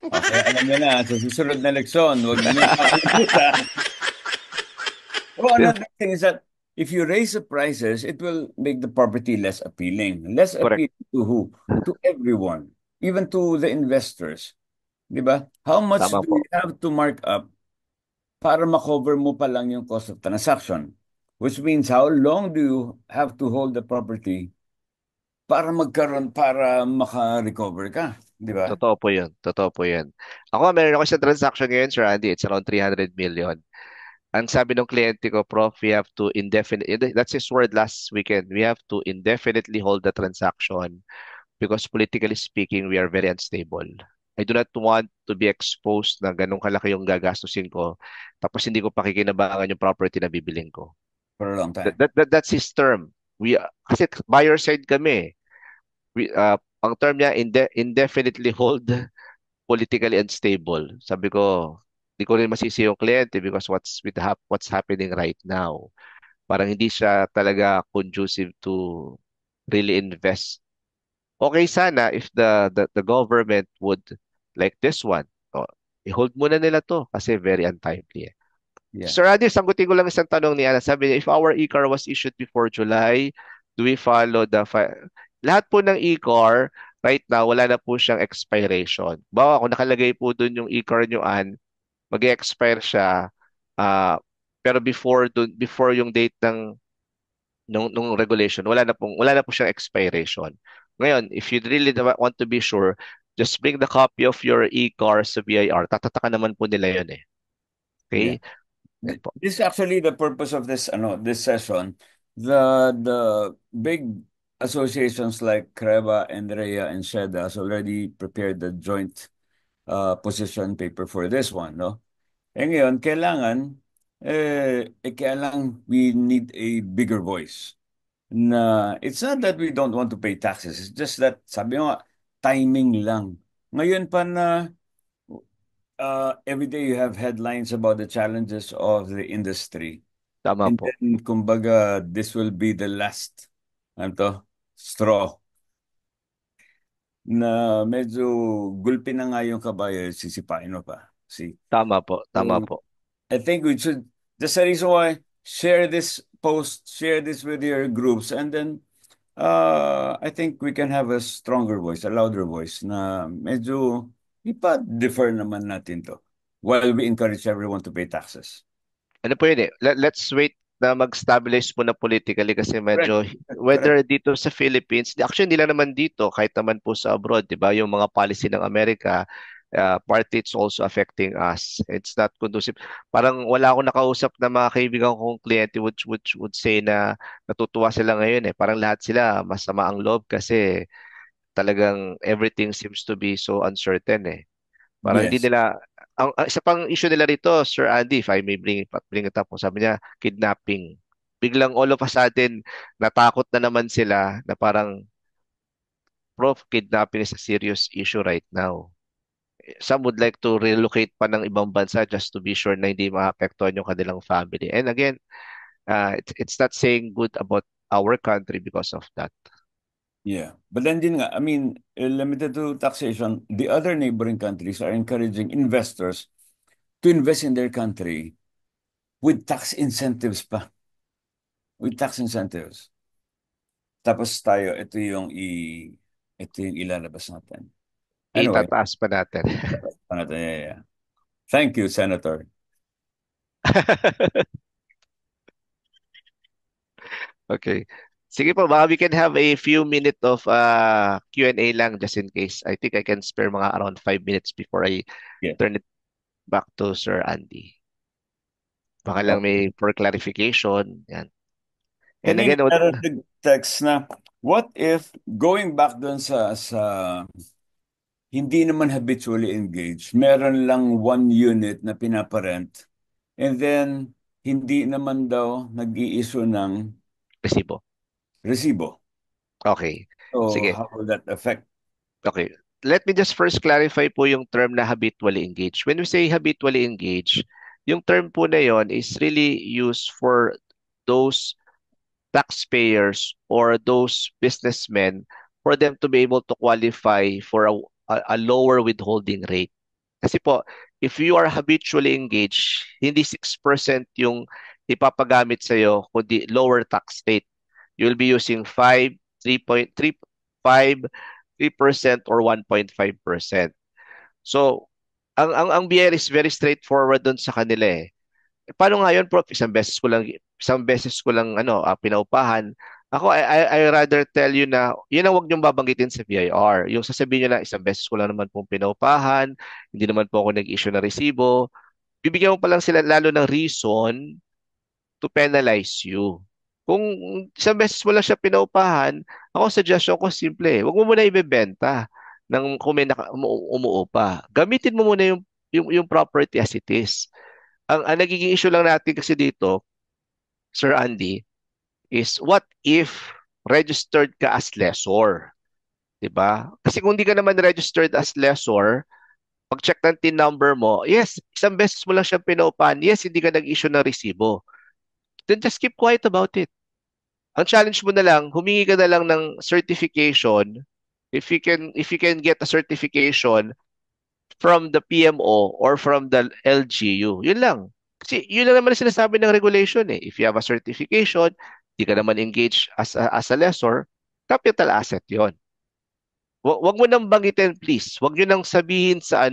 Okay, alam niyo na, sa susunod na leksyon, huwag niyo kakalimutan. Well, another thing is that if you raise the prices, it will make the property less appealing. Less Correct. appealing to who? To everyone, even to the investors. Di ba? How much Tama do po. you have to mark up para makover mo pa lang yung cost of transaction? Which means how long do you have to hold the property para maka-recover ka? Di ba? Totoo po yun. Totoo po yun. Ako, meron ako sa transaction ngayon, Sir Andy. It's around 300 million. Ang sabi ng kliyente ko, Prof, we have to that's his word last weekend, we have to indefinitely hold the transaction because politically speaking, we are very unstable. I do not want to be exposed na ganun kalaki yung gagastusin ko tapos hindi ko pakikinabangan yung property na bibiling ko. For a long time. That's his term. Kasi buyer side kami. Ang term niya, indefinitely hold politically unstable. Sabi ko, hindi ko rin masisi yung kliyente because what's happening right now. Parang hindi siya talaga conducive to really invest. Okay sana if the government would like this one. Oh, i-hold muna nila to kasi very untimely. Yeah. Sir Adi, sagutin ko lang isang tanong ni Ana. Sabi niya, if our e-car was issued before July, do we follow lahat po ng e-car, right now, wala na po siyang expiration. Bawa, kung nakalagay po dun yung e-car nyo, mag-expire siya, pero before yung date nung regulation, wala na po siyang expiration. Ngayon, if you really want to be sure, just bring the copy of your e-car sa BIR. Tatataka naman po nila yun eh. Okay? Yeah. This is actually the purpose of this session. The big associations like CREVA and REA and SHEDA has already prepared the joint position paper for this one, no? Eh ngayon, we need a bigger voice. Na it's not that we don't want to pay taxes, it's just that sabi nga timing lang. Ngayon pa na every day you have headlines about the challenges of the industry. Tama and po. then, kumbaga, this will be the last straw na medyo gulpi na nga yung kabayo, sisipain mo pa. See? Tama po. Tama po. I think we should, that's the reason why, share this post, share this with your groups, and then I think we can have a stronger voice, a louder voice na medyo ipa-defer naman natin to while we encourage everyone to pay taxes. Ano po yun eh? Let's wait na mag-stabilize po na politically kasi medyo, whether dito sa Philippines, actually hindi lang naman dito, kahit naman po sa abroad, di ba? Yung mga policy ng Amerika, partly it's also affecting us. It's not conducive. Parang wala akong nakausap na mga kaibigan kong kliyente would say na natutuwa sila ngayon eh. Parang lahat sila masama ang loob kasi talagang everything seems to be so uncertain eh. Parang hindi nila, ang isa pang issue nila rito, Sir Andy, if I may bring it up, sabi niya, kidnapping. Biglang all of a sudden, natakot na naman sila na parang, Prof, kidnapping is a serious issue right now. Some would like to relocate pa ng ibang bansa just to be sure na hindi maapektuhan yung kanilang family. And again, it's not saying good about our country because of that. Yeah. But then din nga, I mean, limited to taxation, the other neighboring countries are encouraging investors to invest in their country with tax incentives pa. With tax incentives. Tapos tayo, ito yung ilalabas natin. Anyway, itataas pa natin. Yeah. Thank you, Senator. Okay. Sige po, baka we can have a few minutes of Q&A lang just in case. I think I can spare mga around 5 minutes before I turn it back to Sir Andy. Baka lang may for clarification. Yan. And again, text na, what if going back dun sa hindi naman habitually engaged, meron lang one unit na pinaparent, and then hindi naman daw nag-i-issue ng resibo. Okay. So, sige. how will that affect? Okay. Let me just first clarify po yung term na habitually engaged. When we say habitually engaged, yung term po na yon is really used for those taxpayers or those businessmen for them to be able to qualify for a lower withholding rate. Kasi po, if you are habitually engaged, hindi 6% yung ipapagamit sa'yo, kundi lower tax rate. You'll be using 5, 3.35, 3% or 1.5%. So, ang BIR is very straightforward doon sa kanila eh. Paano nga yun, Prof? Isang beses ko lang pinaupahan. Ako, I rather tell you na, yun ang huwag niyong babanggitin sa BIR. Yung sasabihin niyo na, isang beses ko lang naman pong pinaupahan, hindi naman po ako nag-issue na resibo. Bibigyan mo pa lang sila lalo ng reason to penalize you. Kung isang beses mo lang siya pinaupahan, ako suggestion ko simple, huwag mo muna ibebenta kung may umuupa. Gamitin mo muna yung property as it is. Ang nagiging issue lang natin kasi dito, Sir Andy, is what if registered ka as lessor? Diba? Kasi kung hindi ka naman registered as lessor, pag-check ng TIN number mo, yes, isang beses mo lang siyang pinaupahan, yes, hindi ka nag-issue ng resibo. Then just keep quiet about it. Ang challenge mo na lang, humingi ka na lang ng certification. If you can get a certification from the PMO or from the LGU, yun lang. Kasi yun lang naman ang sinasabi ng regulation eh. If you have a certification, di ka naman engaged as a lessor, capital asset yon. Wag mo nang banggitin, please. Wag nyo nang sabihin sa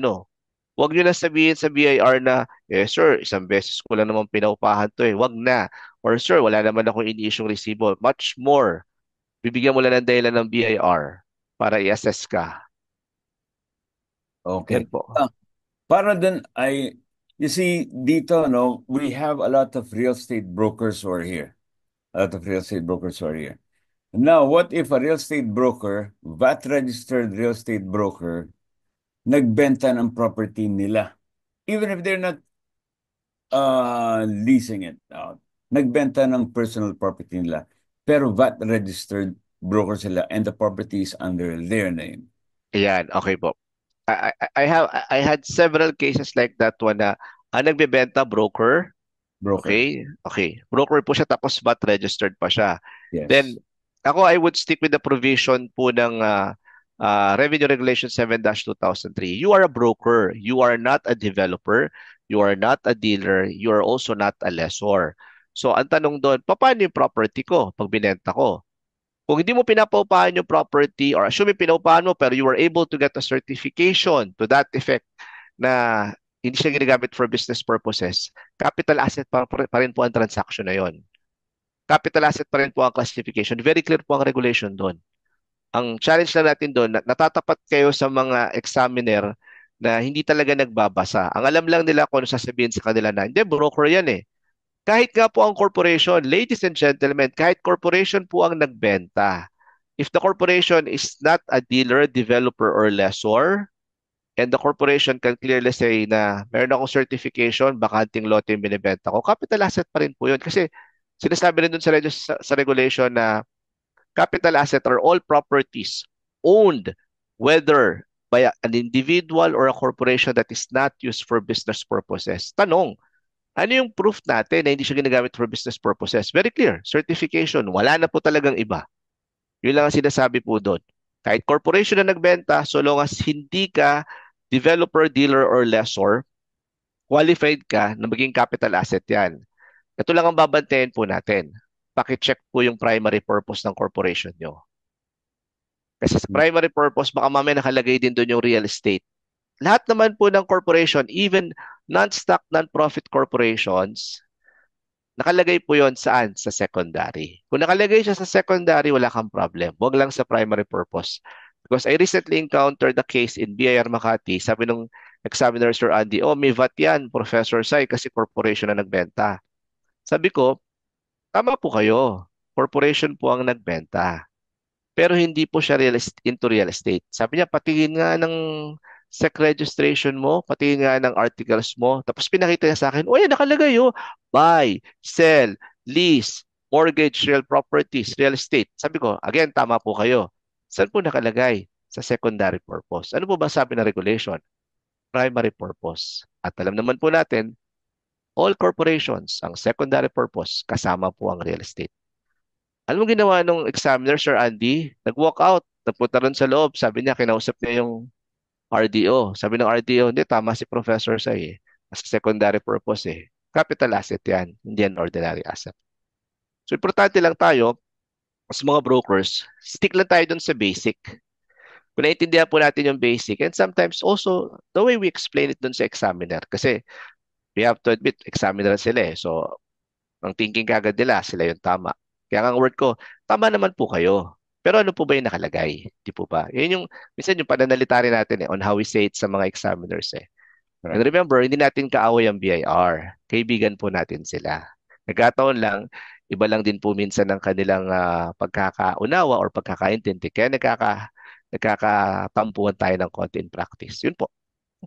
Wag nyo nang sabihin sa BIR na, sir, isang beses ko lang naman pinaupahan to eh. Wag na. Or sir, wala naman akong ini-issue resibo. Much more. Bibigyan mo lang ng dahilan ng BIR para i-assess ka. Okay. Yan po. Para din you see, dito, we have a lot of real estate brokers who are here. Now, what if a real estate broker, VAT-registered real estate broker, nagbenta ng property nila? Even if they're not leasing it out. Nagbenta ng personal property nila. Pero VAT-registered broker sila and the property is under their name. Ayan, okay po. I had several cases like that one na nagbebenta broker. Okay. Broker po siya tapos VAT registered pa siya. Yes. Then ako I would stick with the provision po ng Revenue Regulation 7-2003. You are a broker. You are not a developer. You are not a dealer. You are also not a lessor. So ang tanong doon, paano yung property ko pag binenta ko? Kung hindi mo pinapaupahan yung property or assuming pinaupahan mo pero you were able to get a certification to that effect na hindi siya ginagamit for business purposes, capital asset pa rin po ang transaction na yon. Capital asset pa rin po ang classification. Very clear po ang regulation doon. Ang challenge na natin doon, natatapat kayo sa mga examiner na hindi talaga nagbabasa. Ang alam lang nila kung ano sasabihin sa kanila na, hindi, broker yan eh. Kahit nga po ang corporation, ladies and gentlemen, kahit corporation po ang nagbenta, if the corporation is not a dealer, developer, or lessor, and the corporation can clearly say na meron akong certification, bakanting lote yung binibenta ko, capital asset pa rin po yun. Kasi sinasabi rin dun sa regulation na capital asset are all properties owned whether by an individual or a corporation that is not used for business purposes. Tanong, ano yung proof natin na hindi siya ginagamit for business purposes? Very clear. Certification. Wala na po talagang iba. Yun lang ang sinasabi po doon. Kahit corporation na nagbenta, so long as hindi ka developer, dealer, or lessor, qualified ka na maging capital asset yan. Ito lang ang babantayan po natin. Paki-check po yung primary purpose ng corporation nyo. Kasi sa primary purpose, baka mamaya nakalagay din doon yung real estate. Lahat naman po ng corporation, even non-stock, non-profit corporations, nakalagay po yon saan? Sa secondary. Kung nakalagay siya sa secondary, wala kang problem. Huwag lang sa primary purpose. Because I recently encountered a case in BIR Makati. Sabi nung examiner, Sir Andy, may VAT yan, Professor Sai, kasi corporation na nagbenta. Sabi ko, tama po kayo. Corporation po ang nagbenta. Pero hindi po siya into real estate. Sabi niya, patingin nga ng SEC registration mo, patingin nga ng articles mo. Tapos pinakita niya sa akin, nakalagay buy, sell, lease, mortgage, real properties, real estate. Sabi ko, again, tama po kayo. Saan po nakalagay? Sa secondary purpose. Ano po ba sabi ng regulation? Primary purpose. At alam naman po natin, all corporations, ang secondary purpose, kasama po ang real estate. Ano mo ginawa nung examiner, Sir Andy? Nag-walk out, napunta rin sa loob. Sabi niya, kinausap niya yung RDO. Sabi ng RDO, hindi, tama si Professor Say eh. As secondary purpose eh. Capital asset yan, hindi yan ordinary asset. So, importante lang tayo, as mga brokers, stick lang tayo dun sa basic. Kung naiintindihan po natin yung basic, and sometimes also, the way we explain it dun sa examiner, kasi we have to admit, examiner sila eh. So, ang thinking kagad nila, sila yung tama. Kaya ang word ko, tama naman po kayo. Pero ano po ba yung nakalagay? Di po ba? Yun yung, minsan yung pananalita rin natin on how we say it sa mga examiners eh. And remember, hindi natin kaaway ang BIR. Kaibigan po natin sila. Nagkataon lang, iba lang din po minsan ng kanilang pagkakaunawa or pagkakaintindi. Kaya nagkakatampuan tayo ng konti in practice. Yun po.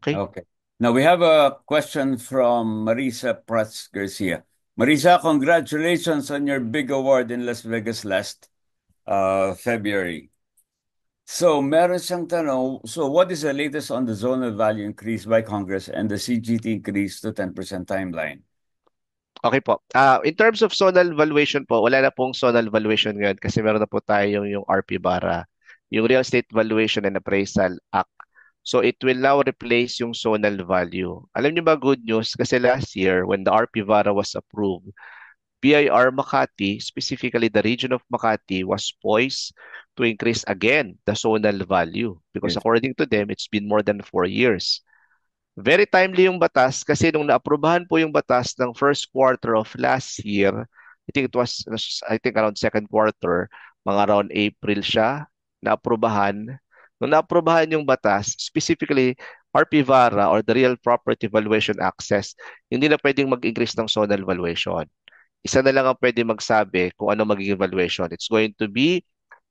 Okay. Okay. Now we have a question from Marisa Prats Garcia. Marisa, congratulations on your big award in Las Vegas last February. So, meron siyang tanong, so what is the latest on the zonal value increase by Congress and the CGT increase to 10% timeline? Okay po. In terms of zonal valuation po, wala na pong zonal valuation ngayon kasi meron na po tayo yung RP Bara, yung Real Estate Valuation and Appraisal Act. So it will now replace yung zonal value. Alam niyo ba good news? Kasi last year, when the RP Bara was approved, BIR Makati, specifically the region of Makati, was poised to increase again the zonal value because according to them, it's been more than 4 years. Very timely yung batas kasi nung naaprubahan po yung batas ng first quarter of last year, I think around second quarter, mga around April siya, naaprubahan. Nung naaprubahan yung batas, specifically RP Vara or the Real Property Valuation Access, hindi na pwedeng mag-increase ng zonal valuation. Isa na lang ang pwede magsabi kung ano magiging valuation. It's going to be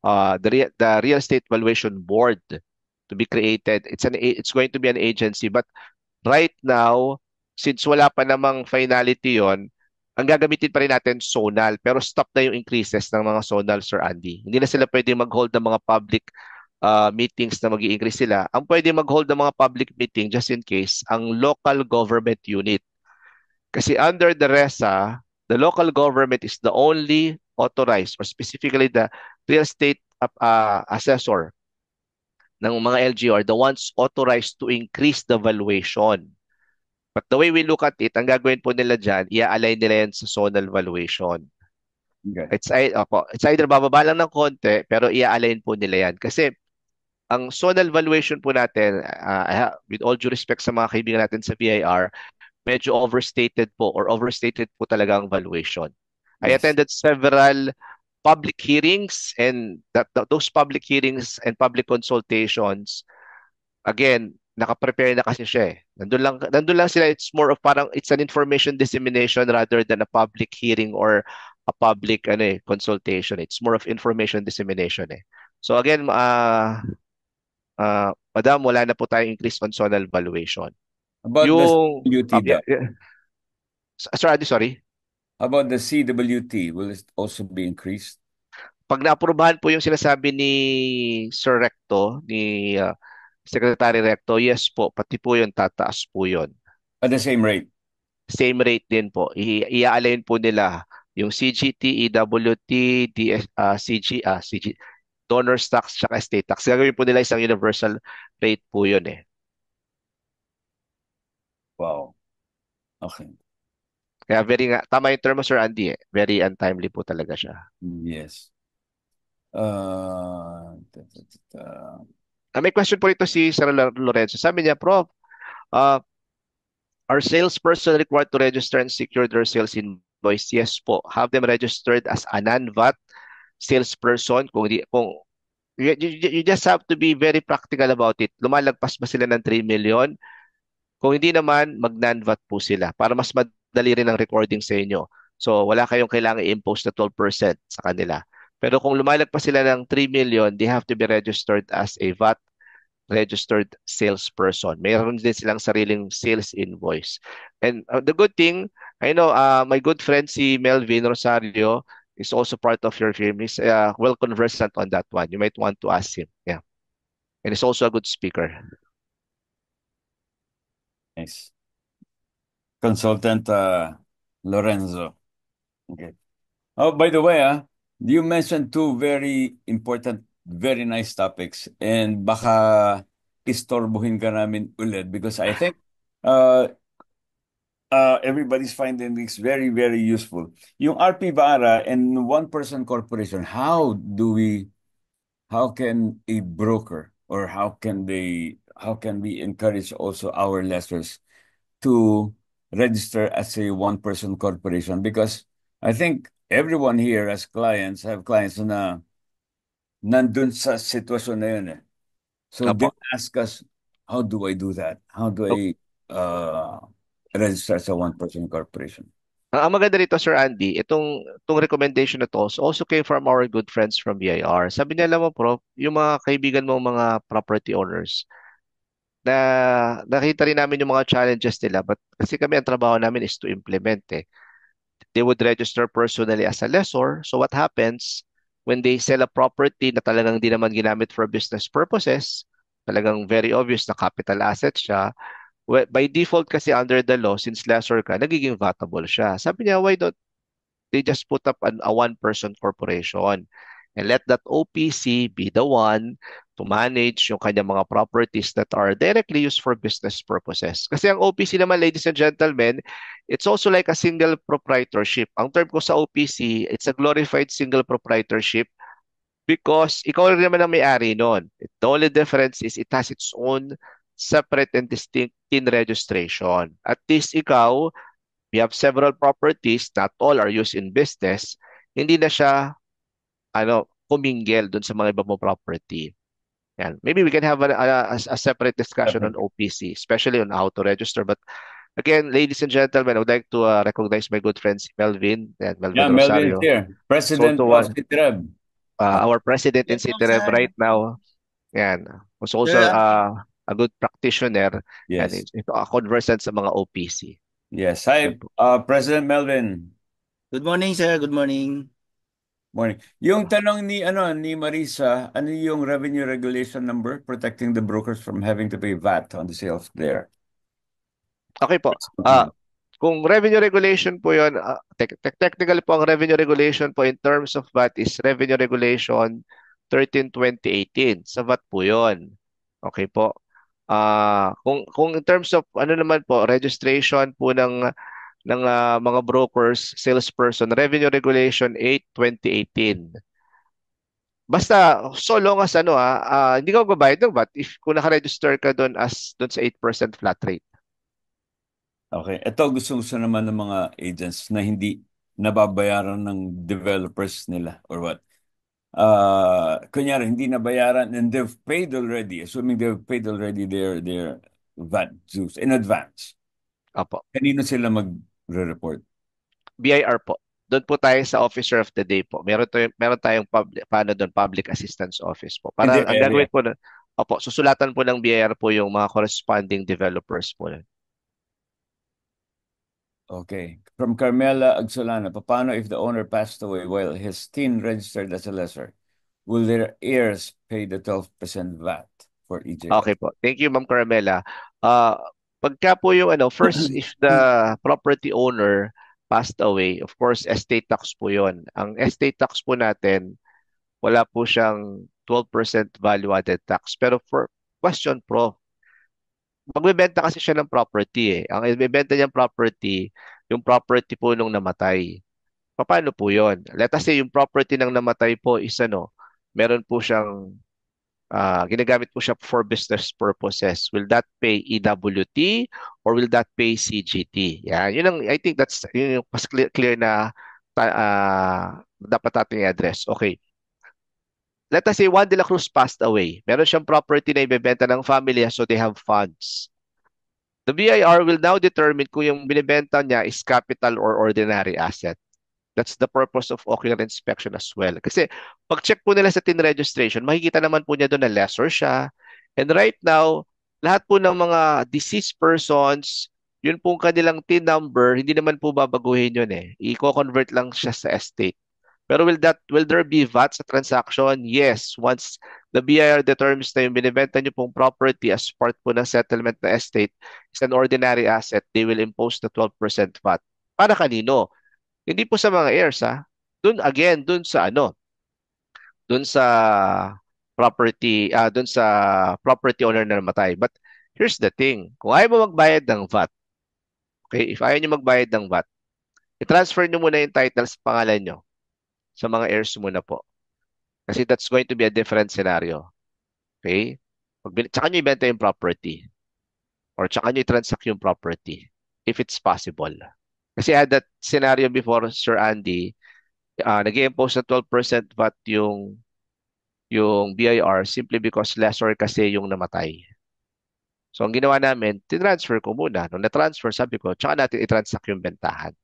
the Real Estate Valuation Board to be created. It's going to be an agency. But right now, since wala pa namang finality yon, ang gagamitin pa rin natin zonal. Pero stop na yung increases ng mga zonal, Sir Andy. Hindi na sila pwede mag-hold ng mga public meetings na mag-i-increase sila. Ang pwede mag-hold ng mga public meeting, just in case, ang local government unit. Kasi under the RESA, the local government is the only authorized or specifically the real estate assessor ng mga LGR, the ones authorized to increase the valuation. But the way we look at it, ang gagawin po nila dyan, i-align nila yan sa zonal valuation. Okay. It's either bababa lang ng konti, pero i-align po nila yan. Kasi ang zonal valuation po natin, with all due respect sa mga kaibigan natin sa BIR, medyo overstated po talaga ang valuation. Yes. I attended several public hearings and those public hearings and public consultations, again, naka-prepare na kasi siya eh. Nandun lang sila, it's more of parang, it's an information dissemination rather than a public hearing or a public consultation. It's more of information dissemination eh. So again, Madam, wala na po tayong increase on zonal valuation. About the CWT, Sir Andy, sorry? About the CWT, will it also be increased? Pag naaprubahan po yung sinasabi ni Sir Recto, ni Secretary Recto, yes po, pati po yun, tataas po yun. At the same rate? Same rate din po. I-align po nila yung CGT, EWT, CG, donors tax, tsaka estate tax. Gagawin po nila isang universal rate po yun eh. Wow. Okay. Kaya tama yung term mo, Sir Andy eh. Very untimely po talaga siya. Yes. May question po rito si Sir Lorenzo. Sabi niya, Prof, are salesperson required to register and secure their sales invoice? Yes po. Have them registered as a non-VAT salesperson. You just have to be very practical about it. Lumalagpas ba sila ng 3 million? Kung hindi naman, mag-non-VAT po sila para mas madali rin ang recording sa inyo. So, wala kayong kailangan i-impose na 12% sa kanila. Pero kung lumalagpas sila ng 3 million, they have to be registered as a VAT registered salesperson. Mayroon din silang sariling sales invoice. And the good thing, I know my good friend si Melvin Rosario is also part of your firm. He's well conversant on that one. You might want to ask him. Yeah. And he's also a good speaker. Nice. Consultant Lorenzo. Okay. Oh, by the way, you mentioned two very important, very nice topics. And baka istorbohin ka namin ulit because I think everybody's finding this very, very useful. Yung RP Vara and one-person corporation, how can a broker or how can we encourage also our lessors to register as a one-person corporation? Because I think everyone here as clients have clients na nandun sa sitwasyon na yun eh. So they ask us, how do I do that? How do I register as a one-person corporation? Ang maganda rito, Sir Andy, itong recommendation na to also came from our good friends from BIR. Sabi niya, alam mo, Prof, yung mga kaibigan mo, mga property owners, na nakita rin namin yung mga challenges nila, but kasi kami ang trabaho namin is to implement eh. They would register personally as a lessor. So what happens when they sell a property na talagang di naman ginamit for business purposes, talagang very obvious na capital asset siya, by default kasi under the law, since lessor ka, nagiging vatable siya. Sabi niya, why don't they just put up a one-person corporation and let that OPC be the one to manage yung kanyang mga properties that are directly used for business purposes. Kasi ang OPC naman, ladies and gentlemen, it's also like a single proprietorship. Ang term ko sa OPC, it's a glorified single proprietorship because ikaw rin naman ang may-ari nun. The only difference is it has its own separate and distinct TIN registration. At least ikaw, we have several properties, not all are used in business, hindi na siya kumingle dun sa mga iba mo property. Yan. Maybe we can have a separate discussion on OPC, especially on how to register. But again, ladies and gentlemen, I would like to recognize my good friends, Melvin and Melvin Rosario. Melvin here, President of CITREB. Our president in CITREB right now, yan, was also a good practitioner and a conversant sa mga OPC. Yes. Hi, President Melvin. Good morning, sir. Good morning. Morning. Yung tanong ni Marisa, ano yung revenue regulation number protecting the brokers from having to pay VAT on the sales there? Okay po. Kung revenue regulation po 'yon, technically po ang revenue regulation po in terms of VAT is Revenue Regulation 13/2018. Sa VAT po 'yon. Okay po. Kung in terms of ano naman po, registration po ng mga brokers, salesperson, Revenue Regulation 8/2018. Basta so long as hindi ka magbabayad ng VAT if kung naka-register ka doon sa 8% flat rate. Okay. Ito gusto naman ng mga agents na hindi nababayaran ng developers nila or what. Kunyari, hindi nabayaran and they've paid already, assuming they've paid already their VAT dues in advance. Apo. Kanino sila magre-report? BIR po. Doon po tayo sa Officer of the Day po. Meron tayong Public Assistance Office po. Para ang gagawin po susulatan po ng BIR po yung mga corresponding developers po. Okay. From Carmela Agsolana, paano if the owner passed away while his TIN registered as a lessor? Will their heirs pay the 12% VAT for each year? Okay po. Thank you, Ma'am Carmela. Pagka po yung first, if the property owner passed away, of course, estate tax po yun. Ang estate tax po natin, wala po siyang 12% value-added tax. Pero for question, Prof, magbebenta kasi siya ng property eh. Ang ibebenta niyang property, yung property po nung namatay. Paano po yun? Let us say yung property ng namatay po is meron po siyang ginagamit po siya for business purposes. Will that pay EWT or will that pay CGT? Yan. I think that's yung mas clear na dapat natin i-address. Okay. Let us say Juan de la Cruz passed away. Meron siyang property na ibebenta ng family so they have funds. The BIR will now determine kung yung binibenta niya is capital or ordinary asset. That's the purpose of ocular inspection as well. Kasi pag-check po nila sa TIN registration, makikita naman po niya doon na lessor siya. And right now, lahat po ng mga deceased persons, yun pong kanilang TIN number, hindi naman po babaguhin yun eh. I-convert lang siya sa estate. Pero will there be VAT sa transaction? Yes. Once the BIR determines na yung binibenta nyo pong property as part po ng settlement na estate is an ordinary asset, they will impose the 12% VAT. Para kanino? Hindi po sa mga heirs, ha? Doon sa dun sa property owner na namatay. But here's the thing, kung ayaw mo magbayad ng VAT, okay, if ayaw nyo magbayad ng VAT, i-transfer nyo muna yung title sa pangalan nyo sa mga heirs muna po. Kasi that's going to be a different scenario. Okay? Tsaka nyo ibenta yung property. Or tsaka nyo i-transact yung property. If it's possible. Kasi I had that scenario before, Sir Andy, nag-impose na 12% VAT yung BIR simply because lessor kasi yung namatay. So, ang ginawa namin, tinransfer ko muna. Nung na-transfer, sabi ko, tsaka natin i-transact yung bentahan.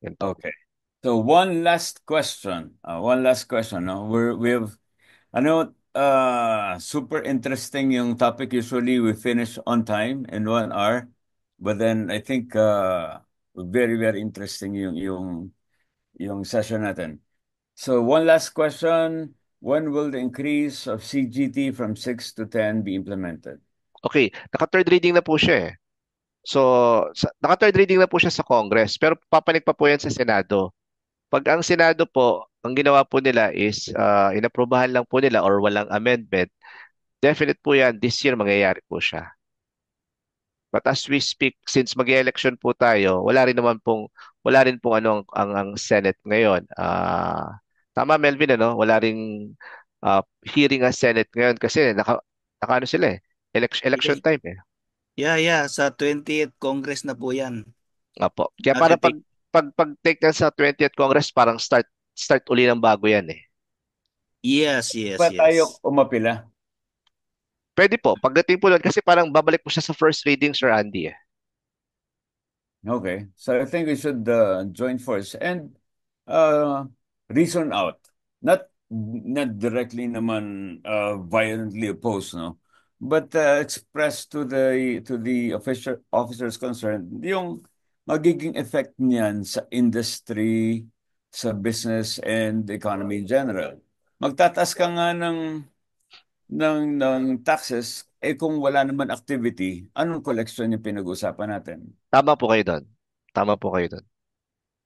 Okay. So, one last question. No? We've, super interesting yung topic. Usually, we finish on time in 1 hour. But then, I think, very, very interesting yung session natin. So, one last question. When will the increase of CGT from 6 to 10 be implemented? Okay, naka-third reading na po siya eh. So, naka-third reading na po siya sa Congress, pero papanig pa po yan sa Senado. Pag ang Senado po, ang ginawa po nila is inaprubahan lang po nila or walang amendment, definite po yan, this year mangyayari po siya. But as we speak, since mag-election po tayo, wala rin pong ang Senate ngayon. Tama Melvin, wala ring hearing ang Senate ngayon kasi naka sila eh. Election time eh. Yeah. Sa 20th Congress na po yan. Apo. Kaya para pag-take na sa 20th Congress, parang start uli ng bago yan eh. Yes. Ba tayo umapila? Pwede po. Pagdating po doon, kasi parang babalik po siya sa first reading, Sir Andy eh. Okay. So I think we should join force and reason out. Not directly naman violently opposed, no? But express to the officers concerned yung magiging effect niyan sa industry, sa business and the economy in general. Magtataas ka nga ng taxes kung wala naman activity, anong collection yung pinag-usapan natin? Tama po kayo doon.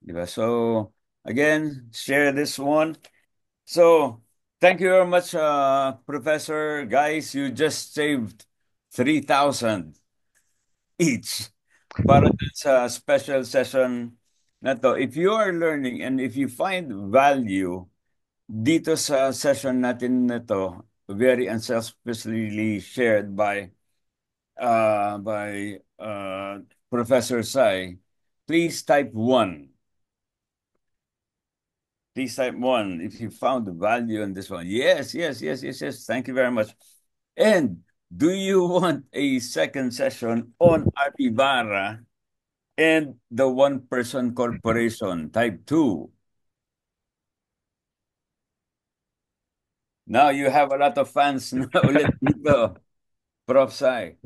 Diba? So again, share this one. So thank you very much, Professor. Guys, you just saved 3,000 each para sa special session na to. If you are learning and if you find value dito sa session natin na to, very unselfishly shared by Professor Sai, please type 1. Please type 1 if you found the value in this one. Yes. Thank you very much. And do you want a second session on Apibara and the one-person corporation? Type 2. Now you have a lot of fans na ulit dito, Prof. Sai.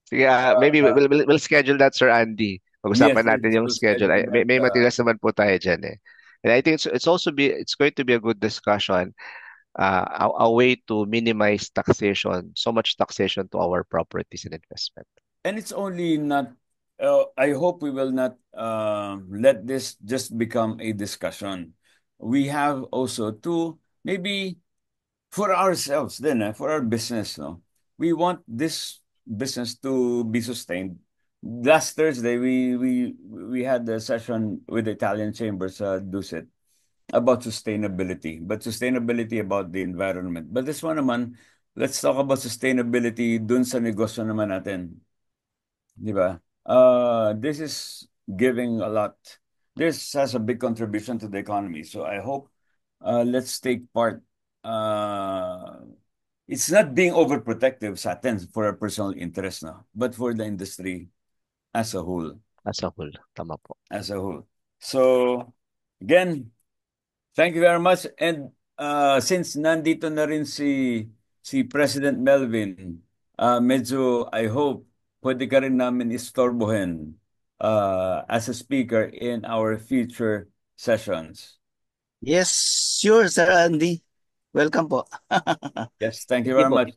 Sige, maybe we'll schedule that, Sir Andy. Pag-usapan natin yung schedule. May materials naman po tayo dyan eh. And I think it's going to be a good discussion, a way to minimize taxation, so much taxation to our properties and investment. And it's only not, I hope we will not let this just become a discussion. We have also to, maybe for ourselves then, for our business, no? We want this business to be sustained. Last Thursday, we had a session with the Italian Chambers, Dusit, about sustainability, but sustainability about the environment. But this one naman, let's talk about sustainability dun sa negosyo naman natin. Di ba? This is giving a lot. This has a big contribution to the economy. So I hope let's take part. It's not being overprotective sa atin for our personal interest, no? But for the industry as a whole. Tama po. As a whole. So, again, thank you very much. And since nandito na rin si President Melvin, medyo, I hope, pwede ka rin namin istorbohin as a speaker in our future sessions. Yes, sure, Sir Andy. Welcome po. Yes, thank you very much.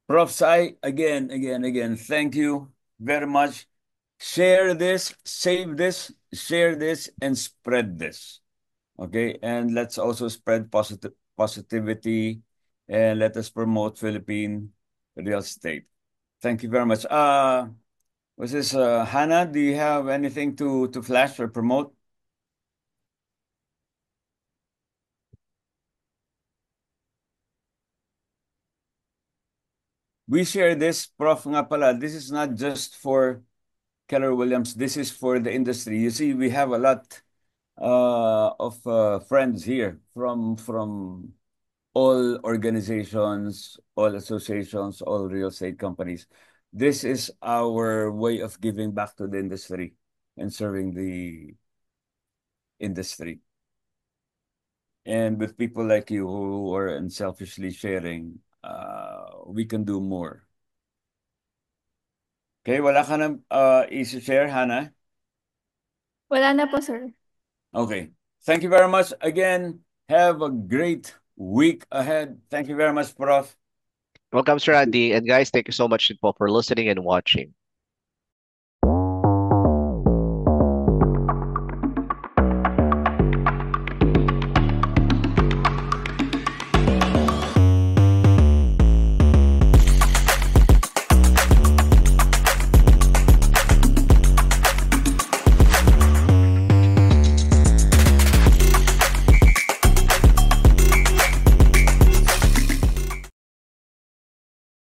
Prof. Sai, again, thank you very much. Share this, save this, share this, and spread this. Okay, and let's also spread positivity and let us promote Philippine real estate. Thank you very much. Was this Hannah? Do you have anything to flash or promote? We share this, Prof. nga pala. This is not just for Keller Williams. This is for the industry. You see, we have a lot of friends here from all organizations, all associations, all real estate companies. This is our way of giving back to the industry and serving the industry. And with people like you who are unselfishly sharing, we can do more. Okay, wala ka na i-share, Hannah? Wala na po, sir. Okay. Thank you very much. Again, have a great week ahead. Thank you very much, Prof. Welcome, Sir Andy. And guys, thank you so much for listening and watching.